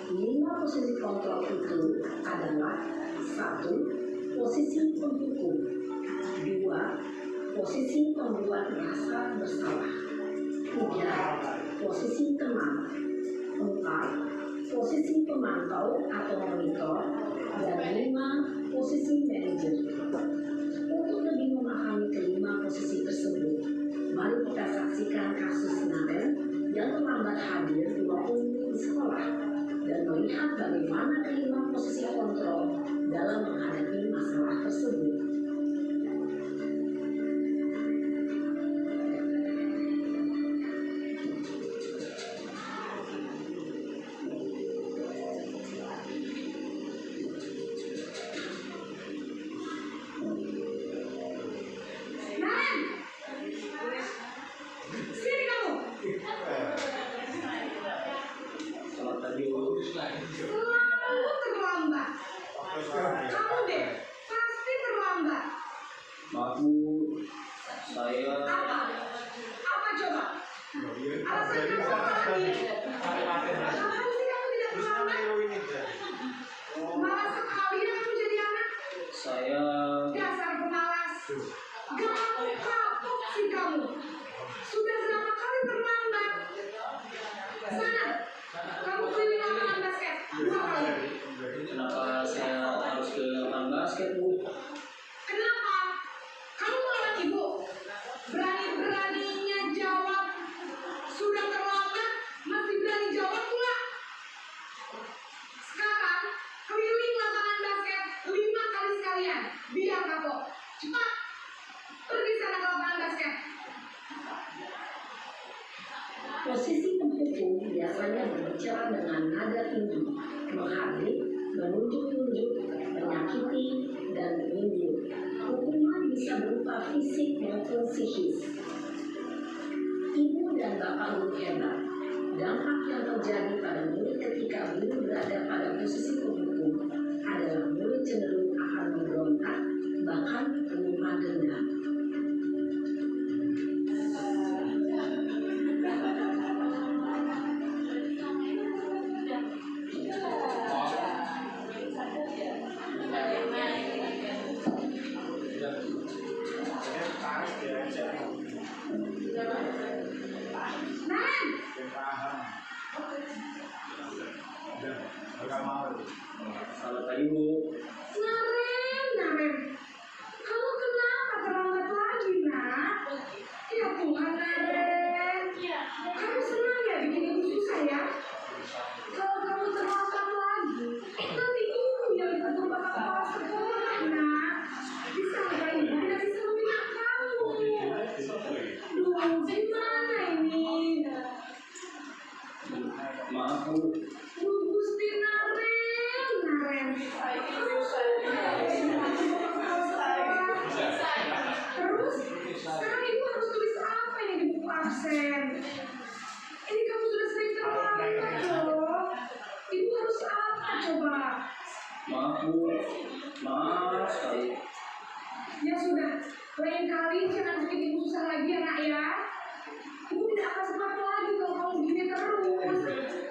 S5: 5 posisi kontrol itu adalah 1. Posisi penghukum, 2. Posisi pembuat merasa bersalah, 3. Posisi teman, 4. Posisi pemantau atau monitor, dan 5. Posisi manajer. Untuk lebih memahami kelima posisi tersebut, mari kita saksikan kasus Naren yang terlambat hadir 20 menit di sekolah dan melihat bagaimana kelima posisi kontrol dalam menghadapi masalah tersebut.
S6: Selalu terlambat. Kamu deh, pasti terlambat.
S7: Maaf Bu, saya
S6: Apa coba? Alasan kamu apa lagi? Kenapa sih kamu tidak terlambat? Malas sekali ya kamu jadi anak.
S7: saya
S6: Dasar pemalas. Gampang kapok sih kamu. Sudah berapa kali terlambat? Sana, kamu keliling lapangan basket 2 kali.
S7: kenapa saya harus ke lapangan basket Bu?
S6: Kenapa? Kamu mau anak ibu? Berani-beraninya jawab
S5: berbicara dengan nada tinggi, menghardik, menunjuk-nunjuk, menyakiti, dan menyindir. Hukuman bisa berupa fisik maupun psikis. Ibu dan bapak guru hebat. Dampak yang terjadi pada murid ketika guru berada pada posisi penghukum adalah murid cenderung akan memberontak, bahkan menyimpan dendam.
S7: Selamat pagi, Bu.
S6: Naren, kamu kenapa terlambat lagi, nak? Ya Tuhan, Naren. Kamu senang ya bikin ibu susah ya? Kalau kamu terlambat lagi, nanti ibu yang ditegur bapak kepala sekolah, nak. Disangka ibu tidak bisa membina kamu. Duh, gimana ini?
S7: Maaf, Bu.
S6: Gusti Naren. Terus, sekarang ibu harus tulis apa ini di buku absen? Ini kamu sudah sering terlambat loh. Ibu harus apa coba?
S7: Maaf, Bu. Maaf sekali.
S6: Ya sudah, lain kali jangan bikin ibu susah lagi ya nak ya. Ibu tidak akan sempat lagi kalau kamu gini terus.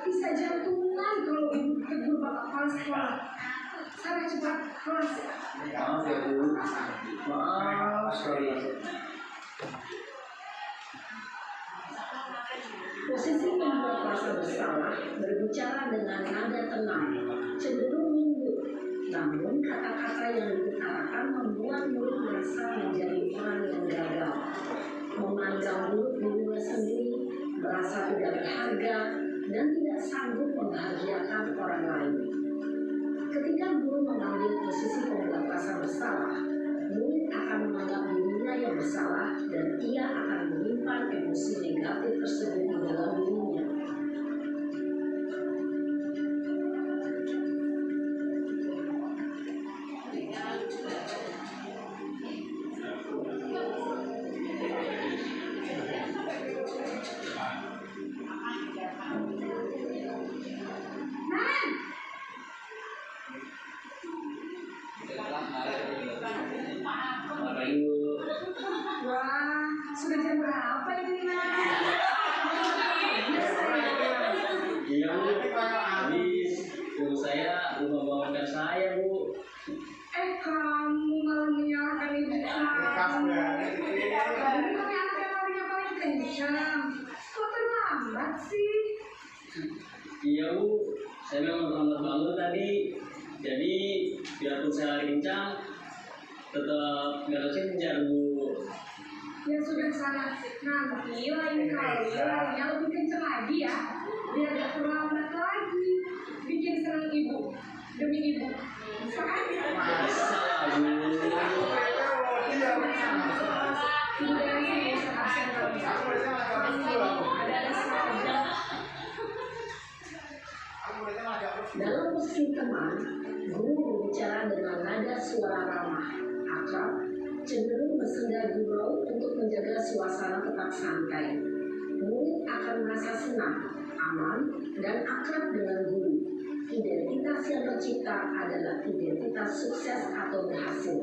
S6: Bisa jantungan kalau ibu tegur bapak kepala sekolah. Sana cepat kelas.
S7: Maaf ya, Bu. Maaf sekali.
S5: Posisi membuat merasa bersalah berbicara dengan nada tenang, cenderung lembut. Namun kata-kata yang diutarakan membuat murid merasa menjadi orang yang gagal, memandang buruk dirinya sendiri, merasa tidak berharga, dan tidak sanggup membahagiakan orang lain. Ketika guru mengambil posisi pembuat rasa bersalah, murid akan menganggap dirinya yang bersalah dan ia akan menyimpan emosi negatif tersebut di dalam dirinya.
S6: Naren,
S7: Selamat pagi, Bu.
S6: wah, sudah jam berapa ini nak?
S7: Iya, Bu. Tadi guru saya belum membangunkan saya, Bu.
S6: Kamu malah menyalahkan ibu kamu. Bukannya anak yang larinya paling kencang. Kok terlambat sih?
S7: Iya, Bu. Saya memang terlambat bangun tadi. Jadi, biarpun saya lari kencang, tetap nggak terkejar, Bu.
S6: Ya sudah sana, nanti lain kali larinya lebih kencang lagi ya. Biar gak terlambat lagi. Bikin senang ibu. Demi ibu. Bisa kan?
S7: Bisa, Bu.
S5: Dalam posisi teman, guru berbicara dengan nada suara ramah, akrab, cenderung bersenda gurau untuk menjaga suasana tetap santai. Murid akan merasa senang, aman, dan akrab dengan guru. Identitas yang tercipta adalah identitas sukses atau berhasil.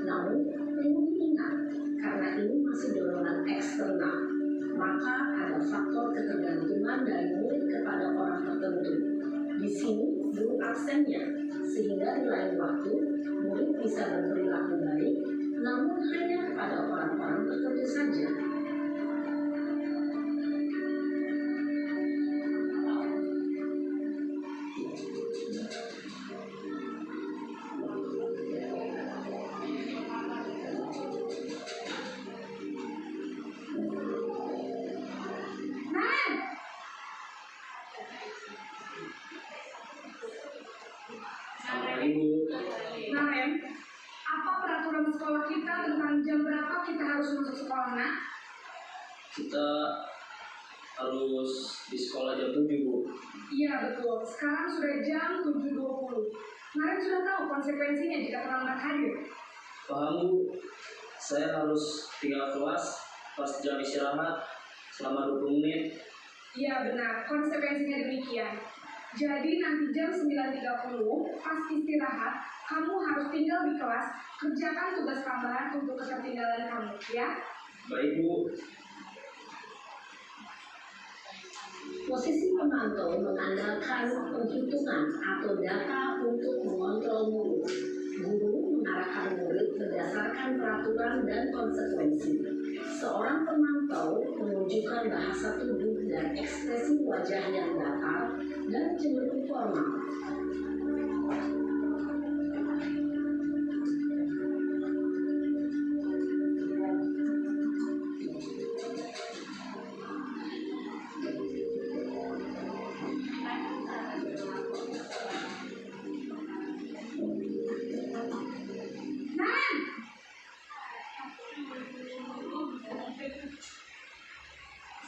S5: Namun, perlu diingat, karena ini masih dorongan eksternal, maka ada faktor ketergantungan dari murid kepada orang tertentu. Di sini, guru absennya, sehingga di lain waktu, murid bisa berperilaku baik, namun hanya kepada orang-orang tertentu saja.
S6: Naren,
S7: Selamat pagi, Bu.
S6: Naren, apa peraturan sekolah kita tentang jam berapa kita harus masuk sekolah, nak?
S7: Kita harus di sekolah jam 7, Bu.
S6: Iya betul, sekarang sudah jam 7.20. Kemarin sudah tahu konsekuensinya jika terlambat hadir.
S7: Paham, Bu? Saya harus tinggal kelas pas jam istirahat selama 20 menit.
S6: Iya benar, konsekuensinya demikian. Jadi nanti jam 9.30 pas istirahat, kamu harus tinggal di kelas, kerjakan tugas tambahan untuk ketertinggalan kamu, ya?
S7: Baik, Bu.
S5: Posisi pemantau mengandalkan penghitungan atau data untuk mengontrol murid. Guru mengarahkan murid berdasarkan peraturan dan konsekuensi. Seorang pemantau menunjukkan bahasa tubuh dan ekspresi wajah yang datar dan cenderung formal.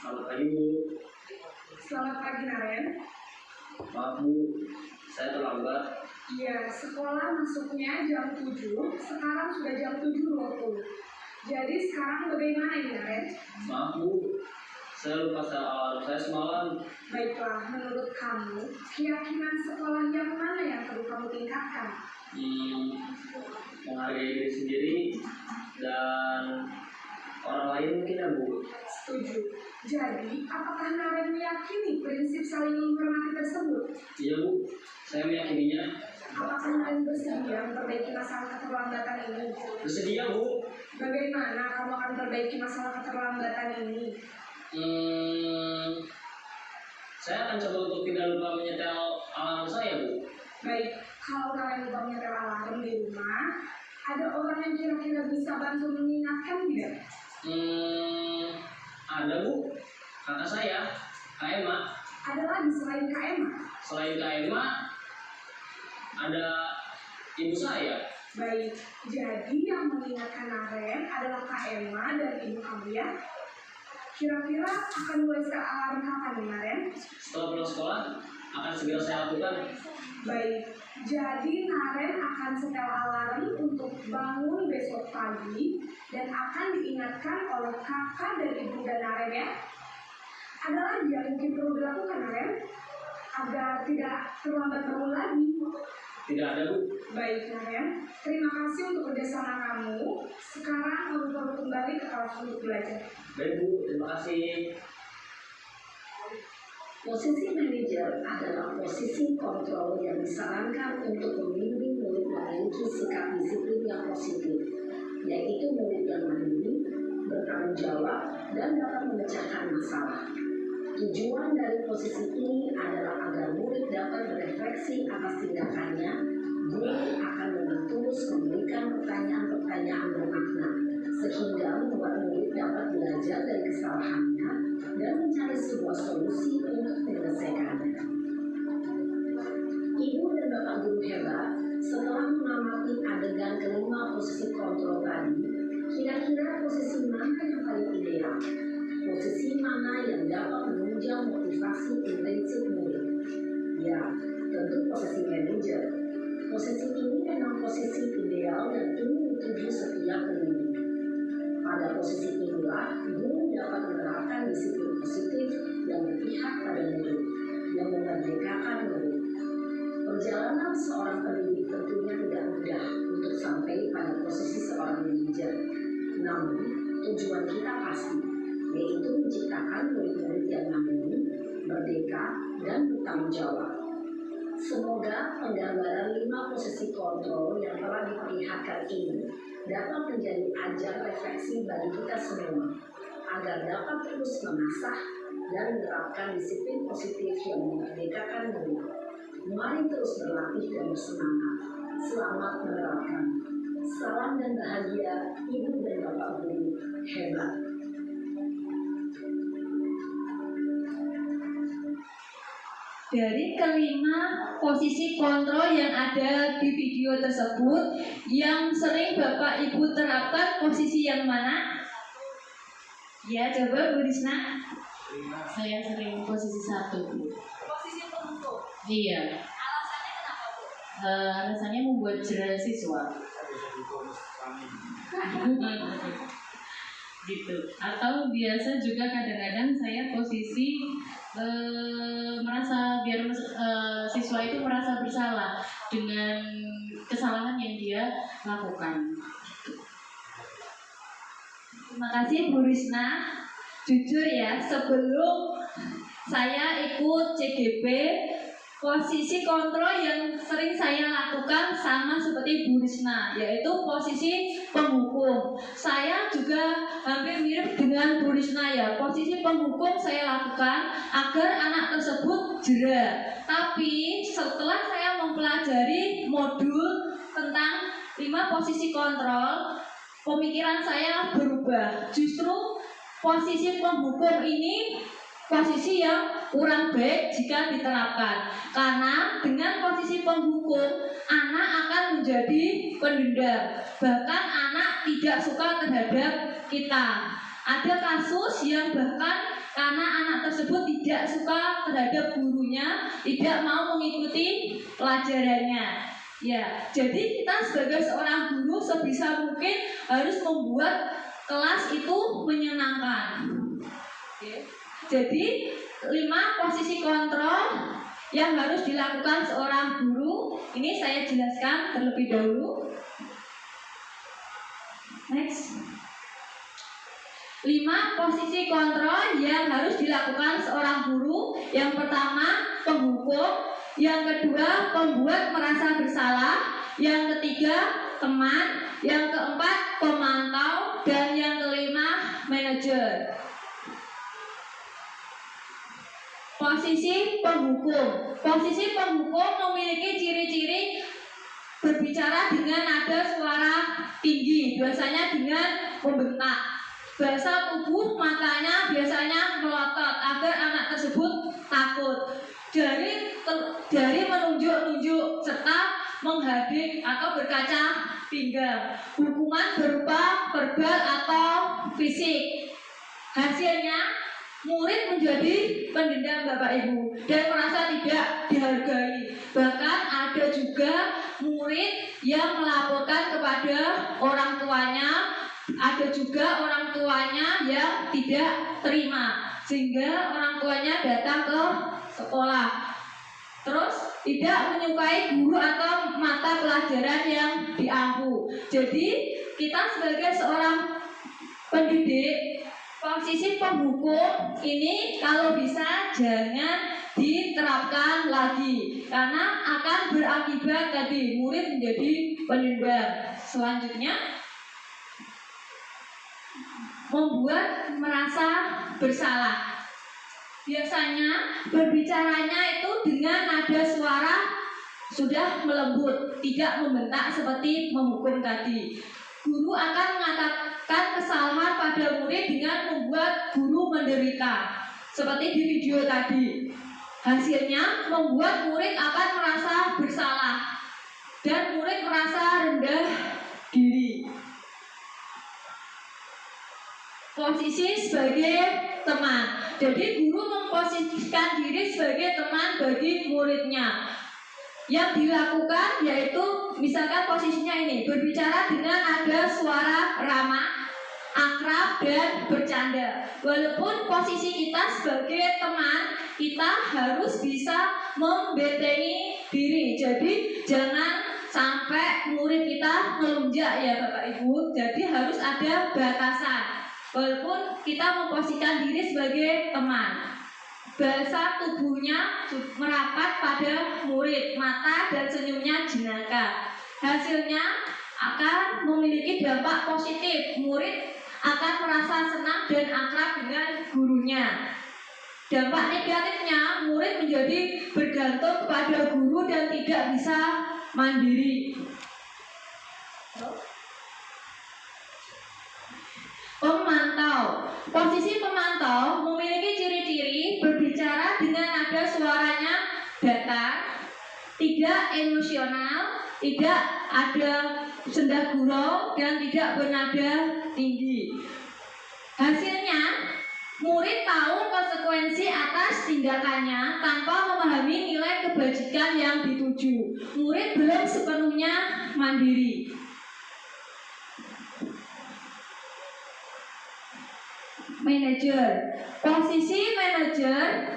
S7: Selamat pagi, Bu.
S6: Selamat pagi, Naren.
S7: Maaf, Bu. Saya terlambat.
S6: Iya, sekolah masuknya jam 7, sekarang sudah jam 7.20. Jadi sekarang bagaimana ini, Naren?
S7: Maaf, Bu. Saya lupa set alarm saya semalam.
S6: Baiklah, menurut kamu, keyakinan sekolah yang mana yang perlu kamu tingkatkan?
S7: Menghargai diri sendiri dan orang lain mungkin, ya, Bu.
S6: Setuju. Jadi, apakah Naren meyakini prinsip saling menghormati tersebut?
S7: Iya, Bu. Saya meyakininya.
S6: Apakah Naren bersedia memperbaiki masalah keterlambatan ini?
S7: Bersedia, Bu.
S6: Bagaimana kamu akan memperbaiki masalah keterlambatan ini?
S7: Saya akan coba untuk tidak lupa menyetel alarm saya, Bu.
S6: Baik, kalau Naren lupa menyetel alarm di rumah, ada orang yang kira-kira bisa bantu mengingatkan tidak?
S7: Ada, Bu. Kakak saya, Kak Emma.
S6: Ada lagi selain Kak Emma?
S7: Selain Kak Emma, ada ibu saya.
S6: Baik, jadi yang mengingatkan Naren adalah Kak Emma dan ibu kamu, ya? Kira-kira akan mulai setel alarm kapan nih, Naren?
S7: Setelah pulang sekolah, akan segera saya lakukan.
S6: Baik, jadi Naren akan setel alarm untuk bangun besok pagi dan akan diingatkan oleh kakak dan ibu dan Naren, ya. Ada lagi yang mungkin perlu dilakukan, Naren, agar tidak terlambat bangun lagi.
S7: Tidak ada, Bu.
S6: Baik, Naren, terima kasih untuk kerjasama kamu. Sekarang kamu perlu kembali ke kelas untuk belajar.
S7: Baik, Bu. Terima kasih.
S5: Posisi manajer adalah posisi kontrol yang disarankan untuk membimbing murid memiliki sikap disiplin yang positif, yaitu murid yang mandiri, bertanggung jawab, dan dapat memecahkan masalah. Tujuan dari posisi ini adalah agar murid dapat berefleksi atas tindakannya. Guru akan dengan tulus memberikan pertanyaan-pertanyaan bermakna, sehingga membuat murid dapat belajar dari kesalahannya dan mencari sebuah solusi untuk menyelesaikannya. Ibu dan Bapak guru hebat, setelah mengamati adegan kelima posisi kontrol tadi, kira-kira posisi mana yang paling ideal? Posisi mana yang dapat menunjang motivasi intensif murid? Ya, tentu posisi manajer. Posisi ini memang posisi ideal dan ingin dituju setiap pendidik. Pada posisi inilah, guru dapat menerapkan disiplin positif yang berpihak pada murid, yang memerdekakan murid. Perjalanan seorang pendidik tentunya tidak mudah untuk sampai pada posisi seorang manajer. Namun, tujuan kita pasti, yaitu menciptakan murid-murid yang mandiri, merdeka, dan bertanggung jawab. Semoga penggambaran 5 posisi kontrol yang telah diperlihatkan ini dapat menjadi ajar refleksi bagi kita semua, agar dapat terus mengasah dan menerapkan disiplin positif yang memerdekakan murid. Mari terus berlatih dan bersemangat. Selamat menerapkan. Salam dan bahagia, Ibu dan Bapak guru hebat.
S1: Dari kelima posisi kontrol yang ada di video tersebut, yang sering Bapak Ibu terapkan posisi yang mana? Ya, coba Bu Risna.
S3: Saya sering posisi 1, Bu.
S1: Posisi pemukul.
S3: Iya.
S1: Alasannya kenapa, Bu?
S3: Alasannya membuat jera siswa. Gitu. Atau biasa juga kadang-kadang saya posisi merasa biar siswa itu merasa bersalah dengan kesalahan yang dia lakukan.
S1: Terima kasih Bu Risna. Jujur ya, sebelum saya ikut CGP, posisi kontrol yang sering saya lakukan sama seperti Bu Risna, yaitu posisi penghukum. Saya juga hampir mirip dengan Bu Risna ya. Posisi penghukum saya lakukan agar anak tersebut jera. Tapi setelah saya mempelajari modul tentang 5 posisi kontrol, pemikiran saya berubah. Justru posisi penghukum ini posisi yang kurang baik jika diterapkan, karena dengan posisi penghukum anak akan menjadi pendendam, bahkan anak tidak suka terhadap kita. Ada kasus yang bahkan karena anak tersebut tidak suka terhadap gurunya, tidak mau mengikuti pelajarannya. Ya, jadi kita sebagai seorang guru sebisa mungkin harus membuat kelas itu menyenangkan. Oke. Jadi 5 posisi kontrol yang harus dilakukan seorang guru ini saya jelaskan terlebih dahulu. Next. 5 posisi kontrol yang harus dilakukan seorang guru. Yang pertama, penghukum. Yang kedua, pembuat merasa bersalah. Yang ketiga, teman. Yang keempat, pemantau. Dan yang kelima, manajer. Posisi penghukum. Posisi penghukum memiliki ciri-ciri berbicara dengan nada suara tinggi, biasanya dengan membentak. Bahasa tubuh matanya biasanya melotot agar anak tersebut takut. Dari menunjuk-nunjuk serta menghadik atau berkaca pinggang. Hukuman berupa verbal atau fisik. Hasilnya murid menjadi pendendam Bapak Ibu dan merasa tidak dihargai. Bahkan ada juga murid yang melaporkan kepada orang tuanya. Ada juga orang tuanya yang tidak terima, sehingga orang tuanya datang ke sekolah. Terus tidak menyukai guru atau mata pelajaran yang diampu. Jadi kita sebagai seorang pendidik, posisi penghukum ini kalau bisa jangan diterapkan lagi, karena akan berakibat tadi murid menjadi pendendam. Selanjutnya, membuat merasa bersalah. Biasanya berbicaranya itu dengan nada suara sudah melembut, tidak membentak seperti menghukum tadi. Guru akan mengatakan kesalahan pada murid dengan membuat guru menderita, seperti di video tadi. Hasilnya membuat murid akan merasa bersalah dan murid merasa rendah diri. Posisi sebagai teman. Jadi guru memposisikan diri sebagai teman bagi muridnya. Yang dilakukan yaitu misalkan posisinya ini, berbicara dengan nada suara ramah, akrab dan bercanda. Walaupun posisi kita sebagai teman, kita harus bisa membentengi diri. Jadi jangan sampai murid kita melunjak ya Bapak Ibu. Jadi harus ada batasan. Walaupun kita memposisikan diri sebagai teman, bahasa tubuhnya merapat pada murid, mata dan senyumnya jenaka. Hasilnya akan memiliki dampak positif. Murid akan merasa senang dan akrab dengan gurunya. Dampak negatifnya, murid menjadi bergantung pada guru dan tidak bisa mandiri. Pemantau. Posisi pemantau memiliki ciri-ciri berbicara dengan nada suaranya datar, tidak emosional, tidak ada senda gurau, dan tidak bernada tinggi. Hasilnya, murid tahu konsekuensi konsekuensi atas tindakannya tanpa memahami nilai kebajikan yang dituju. Murid belum sepenuhnya mandiri. Manajer. Posisi manajer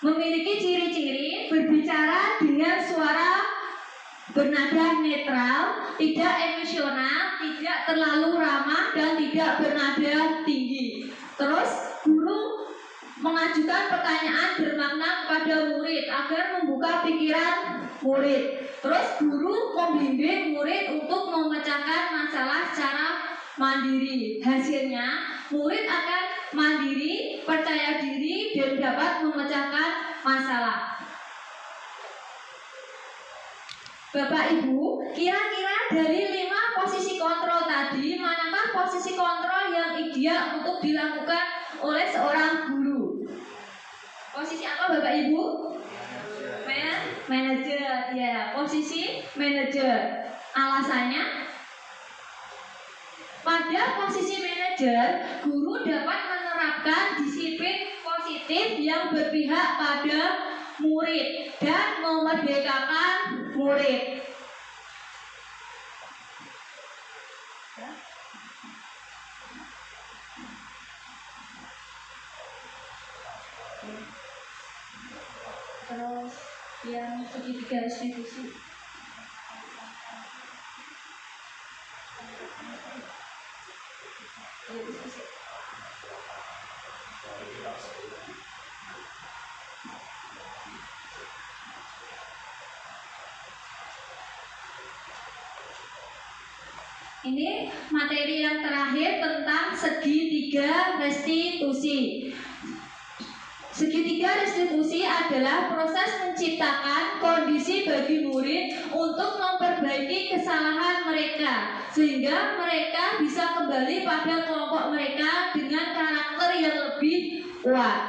S1: memiliki ciri-ciri berbicara dengan suara bernada netral, tidak emosional, tidak terlalu ramah, dan tidak bernada tinggi. Terus guru mengajukan pertanyaan bermakna kepada murid agar membuka pikiran murid. Terus guru membimbing murid untuk memecahkan masalah secara mandiri. Hasilnya murid akan mandiri, percaya diri, dan dapat memecahkan masalah. Bapak Ibu, kira-kira dari 5 posisi kontrol tadi, manakah posisi kontrol yang ideal untuk dilakukan oleh seorang guru? Posisi apa Bapak Ibu? Manajer, ya, posisi manajer. Alasannya? Pada posisi manajer, guru dapat menerapkan disiplin positif yang berpihak pada murid dan memerdekakan murid. Terus yang segitiga restitusi. Ini materi yang terakhir tentang segitiga restitusi. Segitiga restitusi adalah proses menciptakan kondisi bagi murid untuk memperbaiki kesalahan mereka, sehingga mereka bisa kembali pada kelompok mereka dengan karakter yang lebih kuat.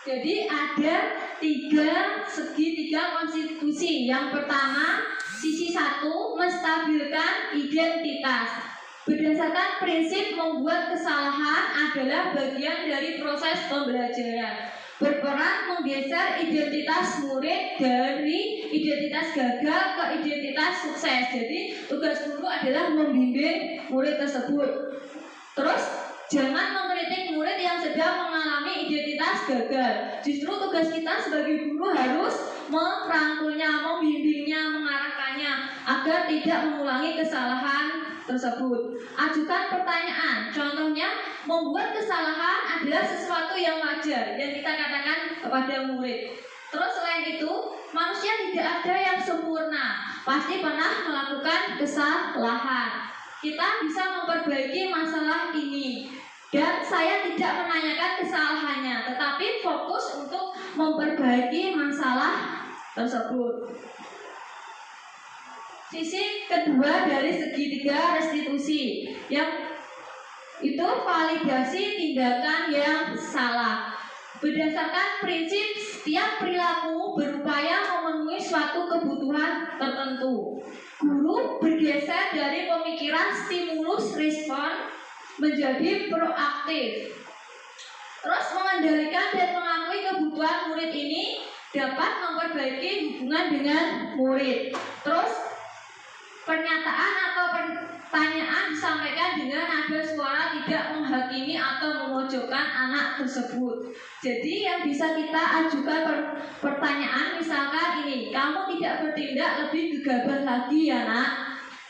S1: Jadi ada 3 segitiga konstitusi. Yang pertama, sisi 1, menstabilkan identitas. Berdasarkan prinsip membuat kesalahan adalah bagian dari proses pembelajaran. Berperan menggeser identitas murid dari identitas gagal ke identitas sukses. Jadi tugas guru adalah membimbing murid tersebut. Terus jangan mengkritik murid yang sedang mengalami identitas gagal. Justru tugas kita sebagai guru harus merangkulnya, membimbingnya, mengarahkannya agar tidak mengulangi kesalahan tersebut. Ajukan pertanyaan. Contohnya, membuat kesalahan adalah sesuatu yang wajar yang kita katakan kepada murid. Terus selain itu, manusia tidak ada yang sempurna. Pasti pernah melakukan kesalahan. Kita bisa memperbaiki masalah ini. Dan saya tidak menanyakan kesalahannya, tetapi fokus untuk memperbaiki masalah tersebut. Sisi kedua dari segitiga restitusi, yang itu validasi tindakan yang salah. Berdasarkan prinsip setiap perilaku berupaya memenuhi suatu kebutuhan tertentu. Guru bergeser dari pemikiran stimulus respon menjadi proaktif. Terus mengendalikan dan mengakui kebutuhan murid ini dapat memperbaiki hubungan dengan murid. Terus pernyataan atau pertanyaan disampaikan dengan nada suara tidak menghakimi atau memojokkan anak tersebut. Jadi yang bisa kita ajukan pertanyaan misalkan ini, kamu tidak bertindak lebih gegabah lagi ya nak?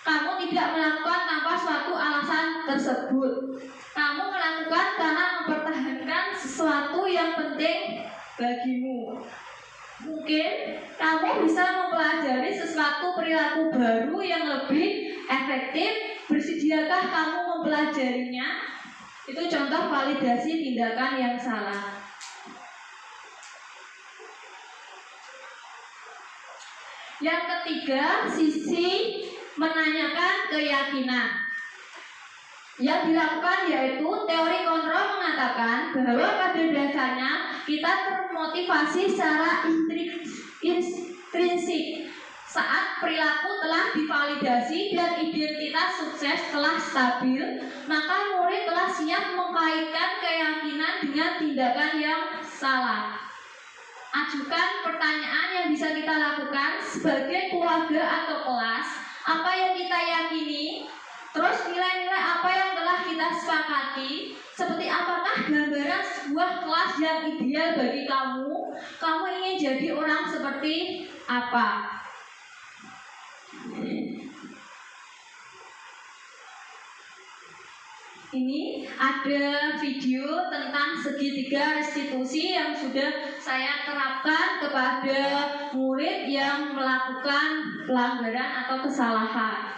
S1: Kamu tidak melakukan tanpa suatu alasan tersebut. Kamu melakukan karena mempertahankan sesuatu yang penting bagimu. Mungkin kamu bisa mempelajari sesuatu perilaku baru yang lebih efektif. Bersediakah kamu mempelajarinya? Itu contoh validasi tindakan yang salah. Yang ketiga, sisi menanyakan keyakinan. Yang dilakukan yaitu teori kontrol mengatakan bahwa pada dasarnya kita termotivasi secara intrinsik perilaku telah divalidasi dan identitas sukses telah stabil, maka murid telah siap mengkaitkan keyakinan dengan tindakan yang salah. Ajukan pertanyaan yang bisa kita lakukan sebagai keluarga atau kelas, apa yang kita yakini, terus nilai-nilai apa yang telah kita sepakati, seperti apakah gambaran sebuah kelas yang ideal bagi kamu, kamu ingin jadi orang seperti apa. Ini ada video tentang segitiga restitusi yang sudah saya terapkan kepada murid yang melakukan pelanggaran atau kesalahan.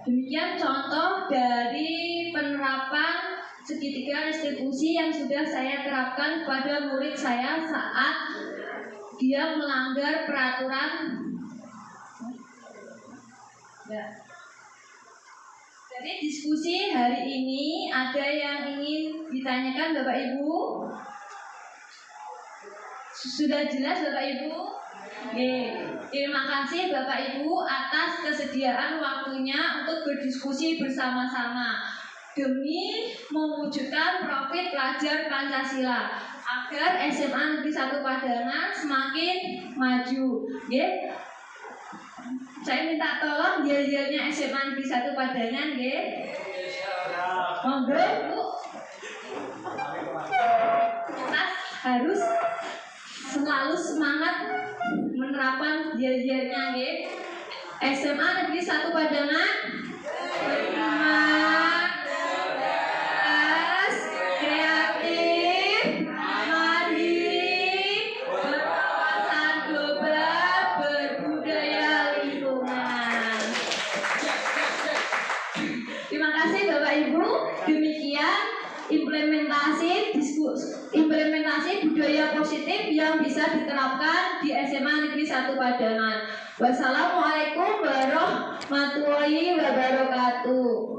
S1: Demikian contoh dari penerapan segitiga restitusi yang sudah saya terapkan pada murid saya saat dia melanggar peraturan. Jadi diskusi hari ini ada yang ingin ditanyakan Bapak Ibu? Sudah jelas Bapak Ibu? Terima kasih Bapak Ibu atas kesediaan waktunya untuk berdiskusi bersama-sama demi mewujudkan profil pelajar Pancasila agar SMA Negeri 1 Padangan semakin maju. Saya minta tolong yel-yelnya SMA Negeri 1 Padangan, monggo Bu. Kita harus selalu semangat menerapkan yel-yelnya, SMA Negeri 1 Padangan. Implementasi budaya positif yang bisa diterapkan di SMA Negeri 1 Padangan. Wassalamualaikum warahmatullahi wabarakatuh.